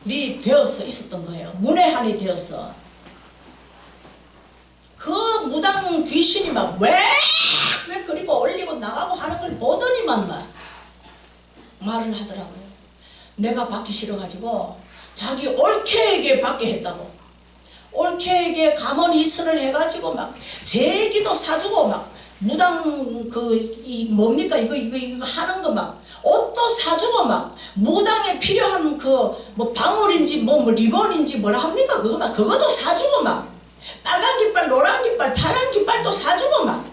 문외한이 되어서 있었던 거예요. 문외한이 되어서 그 무당 귀신이 막 왜 그리고 올리고 나가고 하는 걸 보더니만 막 말을 하더라고요. 내가 받기 싫어가지고 자기 올케에게 받게 했다고. 올케에게 가문 이슬을 해가지고 막 제기도 사주고 막 무당 이 뭡니까 이거 하는 거 막 옷도 사주고 막 무당에 필요한 뭐 방울인지 뭐 리본인지 뭐라 합니까 그것도 사주고 막 빨간 깃발 노란 깃발 파란 깃발도 사주고 막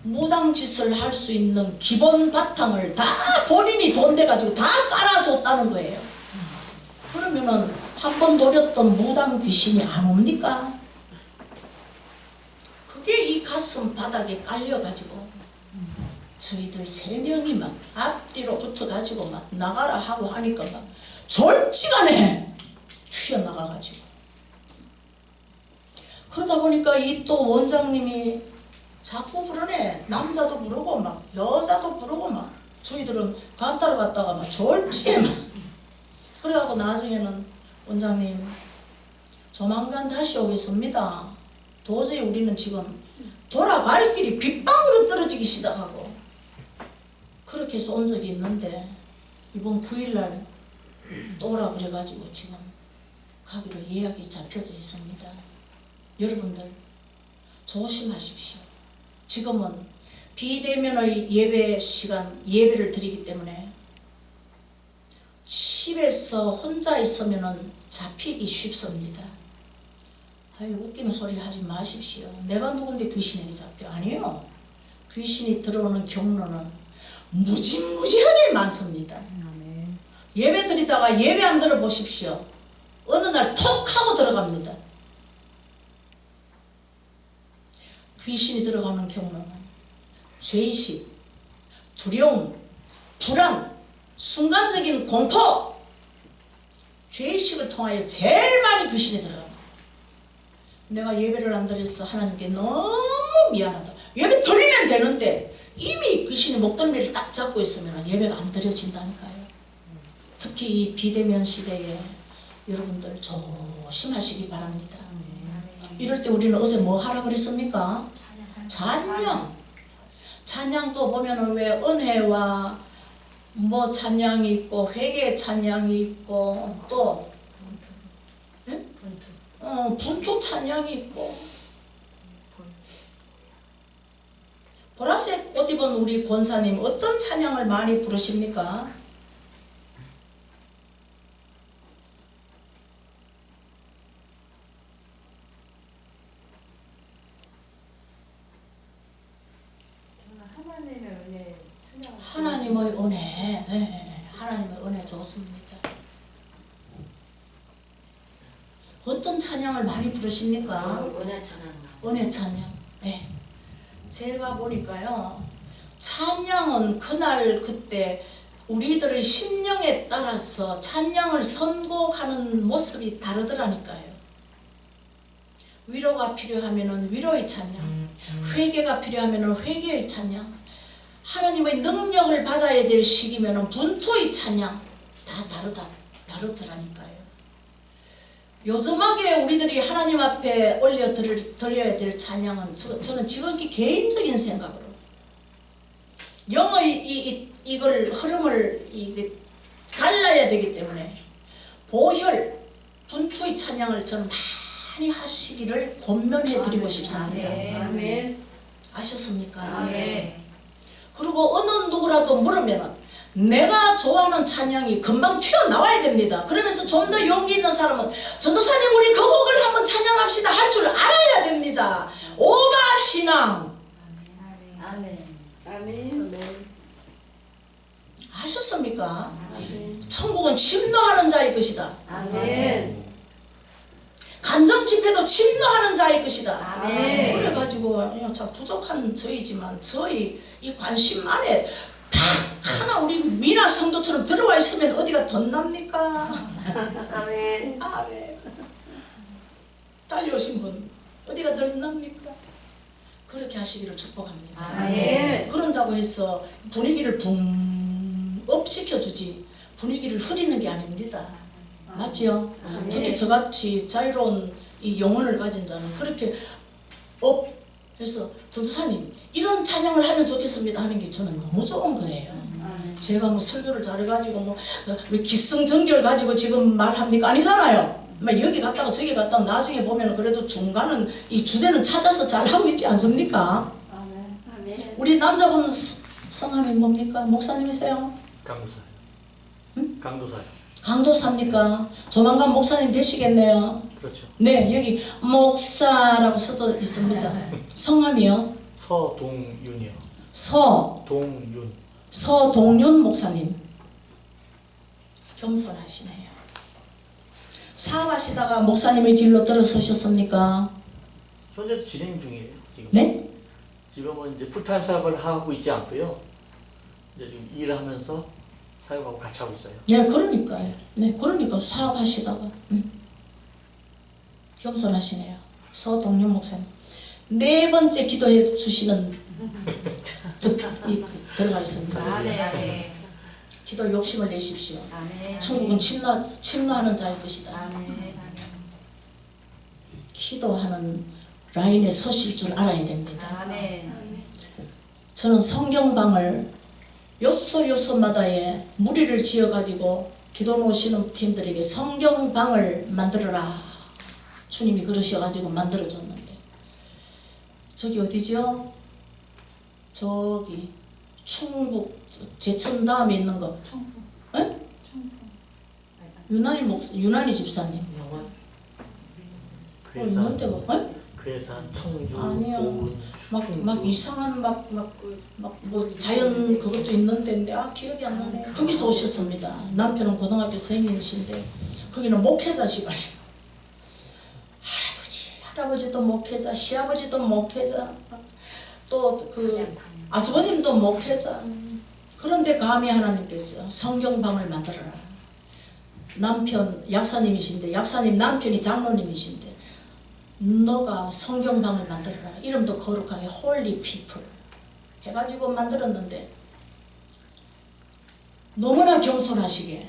무당 짓을 할 수 있는 기본 바탕을 다 본인이 돈 대가지고 다 깔아줬다는 거예요. 그러면은 한 번 노렸던 무당 귀신이 안 옵니까? 그게 이 가슴 바닥에 깔려가지고 저희들 3명이 막 앞뒤로 붙어가지고 막 나가라 하고 하니까 막 졸지간에 튀어나가가지고 그러다 보니까 이 또 원장님이 자꾸 부르네. 남자도 부르고 막 여자도 부르고 막 저희들은 감 따러 갔다가 막 졸지에 막 그래갖고 나중에는 원장님 조만간 다시 오겠습니다. 도저히 우리는 지금 돌아갈 길이 빗방울로 떨어지기 시작하고 그렇게 해서 온 적이 있는데 이번 9일날 또 오라 그래가지고 지금 가기로 예약이 잡혀져 있습니다. 여러분들 조심하십시오. 지금은 비대면의 예배 시간 예배를 드리기 때문에 집에서 혼자 있으면 잡히기 쉽습니다. 아유 웃기는 소리 하지 마십시오. 내가 누군데 귀신에게 잡혀? 아니요. 귀신이 들어오는 경로는 무지무지하게 많습니다. 예배 드리다가 예배 안 들어보십시오. 어느 날 톡 하고 들어갑니다. 귀신이 들어가는 경우는 죄의식, 두려움, 불안, 순간적인 공포, 죄의식을 통하여 제일 많이 귀신이 들어갑니다. 내가 예배를 안 드렸어. 하나님께 너무 미안하다. 예배 드리면 되는데 이미 귀신이 목덜미를 딱 잡고 있으면 예배가 안 드려진다니까요. 특히 이 비대면 시대에 여러분들 조심하시기 바랍니다. 이럴 때 우리는 어제 뭐 하라 그랬습니까? 찬양. 찬양도 보면은 왜 은혜와 뭐 찬양이 있고 회개 찬양이 있고 또 분투 찬양이 있고 보라색 옷 입은 우리 권사님 어떤 찬양을 많이 부르십니까? 하나님의 은혜, 하나님의 은혜 좋습니다. 어떤 찬양을 많이 부르십니까? 은혜 찬양. 은혜 찬양. 네. 제가 보니까요, 찬양은 그날 그때 우리들의 심령에 따라서 찬양을 선곡하는 모습이 다르더라니까요. 위로가 필요하면 위로의 찬양, 회개가 필요하면 회개의 찬양, 하나님의 능력을 받아야 될 시기면 분투의 찬양, 다 다르더라니까요. 요즘하게 우리들이 하나님 앞에 드려야 될 찬양은 저는 지극히 개인적인 생각으로 영의 이걸 흐름을 갈라야 되기 때문에 보혈, 분투의 찬양을 저는 많이 하시기를 권면해 드리고 싶습니다. 아멘. 아셨습니까? 아멘. 그리고 어느 누구라도 물으면 내가 좋아하는 찬양이 금방 튀어나와야 됩니다. 그러면서 좀 더 용기 있는 사람은 전도사님 우리 그 곡을 한번 찬양합시다 할 줄 알아야 됩니다. 오바신앙. 아멘. 아멘. 아셨습니까? 아멘. 천국은 침노하는 자의 것이다. 아멘. 간정 집회도 침노하는 자의 것이다. 아멘. 그래가지고 참 부족한 저희지만 저희 이 관심 안에 딱 하나 우리 미나 성도처럼 들어와 있으면 어디가 덧납니까? 아멘. 아멘. 달려오신 분 어디가 덧납니까? 그렇게 하시기를 축복합니다. 아멘. 그런다고 해서 분위기를 업 시켜주지 분위기를 흐리는 게 아닙니다. 맞지요? 아멘. 특히 저같이 자유로운 이 영혼을 가진 자는 그렇게 해서 전도사님 이런 찬양을 하면 좋겠습니다 하는 게 저는 너무 좋은 거예요. 제가 뭐 설교를 잘해가지고 뭐 기승전결 가지고 지금 말합니까? 아니잖아요. 여기 갔다가 저기 갔다가 나중에 보면 그래도 중간은 이 주제는 찾아서 잘 하고 있지 않습니까? 아멘. 우리 남자분 성함이 뭡니까? 목사님이세요? 강도사요. 응? 강도사요. 강도사입니까? 조만간 목사님 되시겠네요. 그렇죠. 네, 여기 목사라고 써져 있습니다. 성함이요? 서동윤이요. 서동윤 목사님. 겸손하시네요. 사업하시다가 목사님의 길로 들어서셨습니까? 현재 진행 중이에요. 지금. 네? 지금은 이제 풀타임 사역을 하고 있지 않고요. 이제 지금 일을 하면서 사역하고 같이 하고 있어요. 네, 그러니까요. 네, 그러니까 사업하시다가 겸손하시네요. 서동윤 목사님. 네 번째 기도해 주시는 들어가 있습니다. 아멘. 기도 욕심을 내십시오. 아멘. 천국은 침노하는 자의 것이다. 아멘. 기도하는 라인에 서실 줄 알아야 됩니다. 아멘. 저는 성경방을 요소요소마다에 무리를 지어가지고 기도 모시는 팀들에게 성경방을 만들어라. 주님이 그러셔가지고 만들어줬는데 저기 어디죠? 저기 충북 제천 다음에 있는 거. 에? 유난히 집사님. 있는 데가. 에? 괴산, 청주, 아니요. 오은, 막 이상한 뭐 자연 그것도 있는 데인데 기억이 안 나네. 거기서 오셨습니다. 남편은 고등학교 선생님이신데 거기는 목회자시가지고 할아버지도 목회자, 시아버지도 목회자, 또 그 아주버님도 목회자. 그런데 감히 하나님께서 성경방을 만들어라. 남편 약사님이신데 약사님 남편이 장로님이신데 너가 성경방을 만들어라. 이름도 거룩하게 홀리 피플 해가지고 만들었는데 너무나 겸손하시게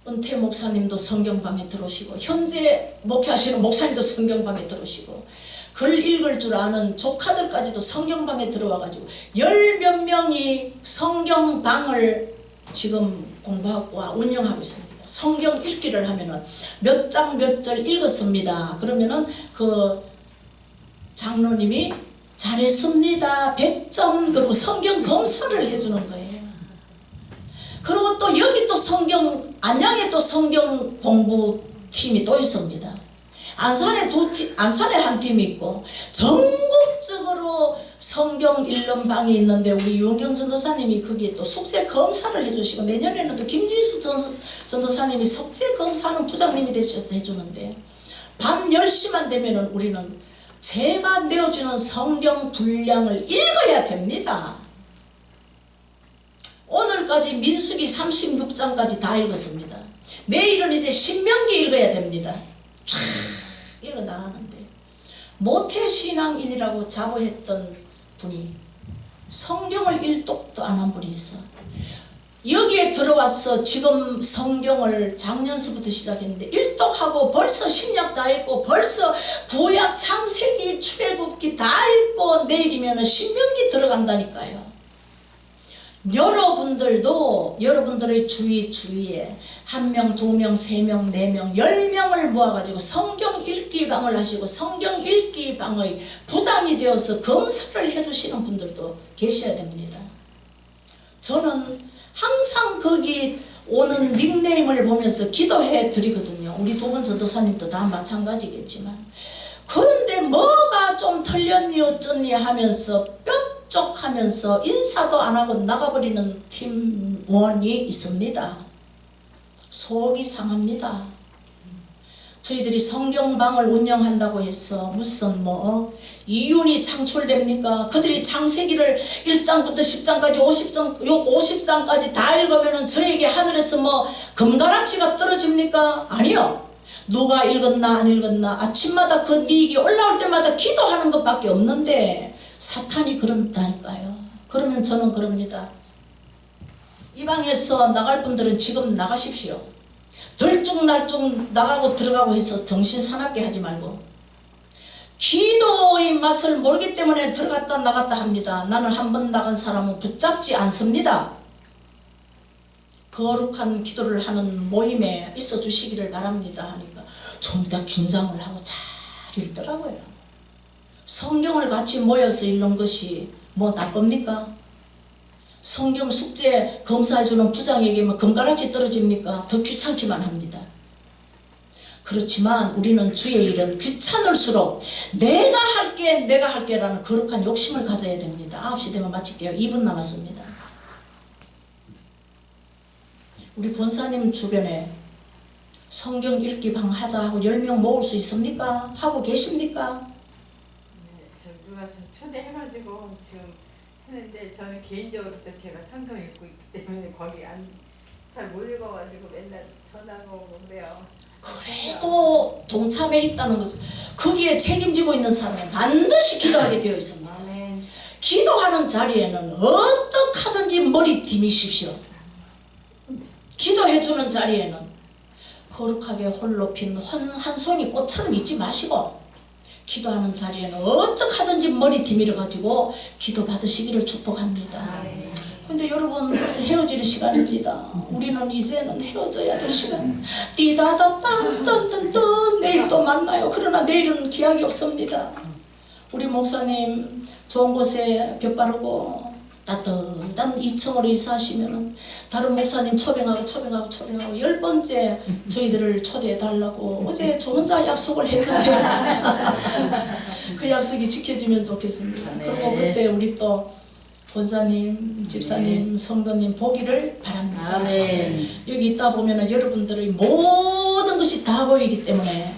은퇴 목사님도 성경방에 들어오시고 현재 목회하시는 목사님도 성경방에 들어오시고 글 읽을 줄 아는 조카들까지도 성경방에 들어와가지고 10몇 명이 성경방을 지금 공부하고 운영하고 있습니다. 성경 읽기를 하면은 몇 장 몇 절 읽었습니다. 그러면은 그 장로님이 잘했습니다. 100점. 그리고 성경 검사를 해주는 거예요. 그리고 또 여기 또 안양에 또 성경 공부 팀이 또 있습니다. 안산에 한 팀이 있고 전국적으로 성경 읽는 방이 있는데 우리 유은경 전도사님이 거기에 또 숙제 검사를 해주시고 내년에는 또 김진수 전도사님이 숙제 검사하는 부장님이 되셔서 해주는데 밤 10시만 되면은 우리는 제가 내어주는 성경 분량을 읽어야 됩니다. 오늘까지 민수기 36장까지 다 읽었습니다. 내일은 이제 신명기 읽어야 됩니다. 쫙 읽어 나가는데 모태신앙인이라고 자부했던 분이 성경을 일독도 안 한 분이 있어. 여기에 들어와서 지금 성경을 작년서부터 시작했는데 일독하고 벌써 신약 다 읽고 벌써 구약 창세기 출애굽기 다 읽고 내일이면 신명기 들어간다니까요. 여러분들도 여러분들의 주위에 1명, 2명, 3명, 4명, 10명을 모아가지고 성경 읽기방을 하시고 성경 읽기방의 부장이 되어서 검사를 해주시는 분들도 계셔야 됩니다. 저는 항상 거기 오는 닉네임을 보면서 기도해 드리거든요. 우리 두 분 전도사님도 다 마찬가지겠지만, 그런데 뭐가 좀 틀렸니 어쩌니 하면서 뾰족하면서 인사도 안 하고 나가버리는 팀원이 있습니다. 속이 상합니다. 저희들이 성경방을 운영한다고 해서 무슨 이윤이 창출됩니까? 그들이 창세기를 1장부터 10장까지 50장까지 다 읽으면 저에게 하늘에서 금가락지가 떨어집니까? 아니요. 누가 읽었나 안 읽었나 아침마다 그 니익이 올라올 때마다 기도하는 것밖에 없는데 사탄이 그런다니까요. 그러면 저는 그럽니다. 이 방에서 나갈 분들은 지금 나가십시오. 들쭉날쭉 나가고 들어가고 해서 정신 사납게 하지 말고, 기도의 맛을 모르기 때문에 들어갔다 나갔다 합니다. 나는 한 번 나간 사람은 붙잡지 않습니다. 거룩한 기도를 하는 모임에 있어 주시기를 바랍니다 하니까 좀 더 긴장을 하고 잘 읽더라고요. 성경을 같이 모여서 읽는 것이 나쁩니까? 성경 숙제 검사해주는 부장에게 금가락지 떨어집니까? 더 귀찮기만 합니다. 그렇지만 우리는 주의 일은 귀찮을수록 내가 할게 라는 거룩한 욕심을 가져야 됩니다. 9시 되면 마칠게요. 2분 남았습니다. 우리 본사님 주변에 성경 읽기 방 하자 하고 10명 모을 수 있습니까? 하고 계십니까? 네, 저 누가 좀 초대해가지고 지금 했는데 저는 개인적으로 또 제가 성경 읽고 있기 때문에 거기 잘 못 읽어가지고 맨날 전화가 오고 그래요. 그래도 동참해 있다는 것은 거기에 책임지고 있는 사람은 반드시 기도하게 되어 있습니다. 아멘. 기도하는 자리에는 어떻게 하든지 머리 디미십시오. 기도해주는 자리에는 거룩하게 홀로 핀 한 송이 꽃처럼 있지 마시고, 기도하는 자리에는 어떻게 하든지 머리 디밀어 가지고 기도 받으시기를 축복합니다. 근데 여러분, 벌써 헤어지는 시간입니다. 우리는 이제는 헤어져야 될 시간. 띠다다딴딴딴딴 내일 또 만나요. 그러나 내일은 기약이 없습니다. 우리 목사님 좋은 곳에 볕 바르고 따뜻한 2층으로 이사하시면은 다른 목사님 초빙하고 10번째 저희들을 초대해달라고 어제 저 혼자 약속을 했는데 그 약속이 지켜지면 좋겠습니다. 그리고 그때 우리 또 권사님, 집사님, 성도님 보기를 바랍니다. 아멘. 여기 있다 보면은 여러분들의 모든 것이 다 보이기 때문에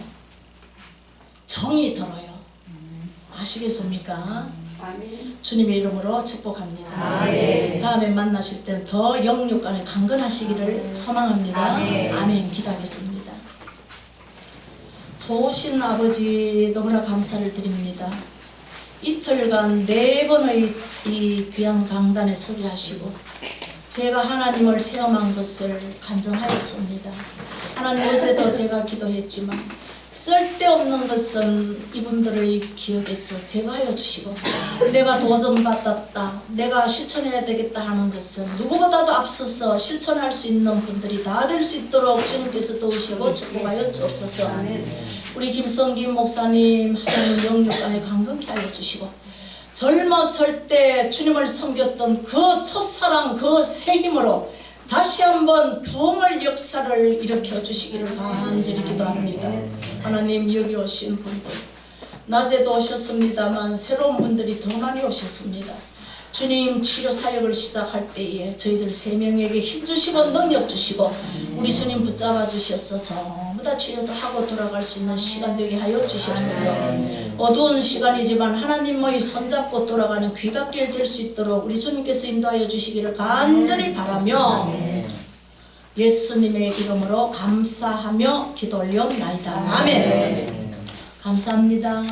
정이 들어요. 아시겠습니까? 아멘. 주님의 이름으로 축복합니다. 아멘. 다음에 만나실 때는 더 영육간에 강건하시기를 소망합니다. 아멘. 기도하겠습니다. 좋으신 아버지, 너무나 감사를 드립니다. 이틀간 4번의 이 귀한 강단에 서게 하시고 제가 하나님을 체험한 것을 간증하였습니다. 하나님, 어제도 제가 기도했지만 쓸데없는 것은 이분들의 기억에서 제거하여 주시고, 내가 도전받았다, 내가 실천해야 되겠다 하는 것은 누구보다도 앞서서 실천할 수 있는 분들이 다 될 수 있도록 주님께서 도우시고 축복하여 주옵소서. 우리 김성김 목사님, 하나님 영육간에 강건케 하여 주시고, 젊었을 때 주님을 섬겼던 그 첫사랑, 그 새 힘으로 다시 한번 부흥의 역사를 일으켜 주시기를 간절히 기도합니다. 하나님, 여기 오신 분들 낮에도 오셨습니다만 새로운 분들이 더 많이 오셨습니다. 주님, 치료 사역을 시작할 때에 저희들 3명에게 힘주시고 능력 주시고 우리 주님 붙잡아 주셔서 전부 다 치료도 하고 돌아갈 수 있는 시간 되게 하여 주시옵소서. 어두운 시간이지만 하나님의 손잡고 돌아가는 귀갓길 될 수 있도록 우리 주님께서 인도하여 주시기를 간절히 바라며 예수님의 이름으로 감사하며 기도 올리옵나이다. 아멘. 감사합니다.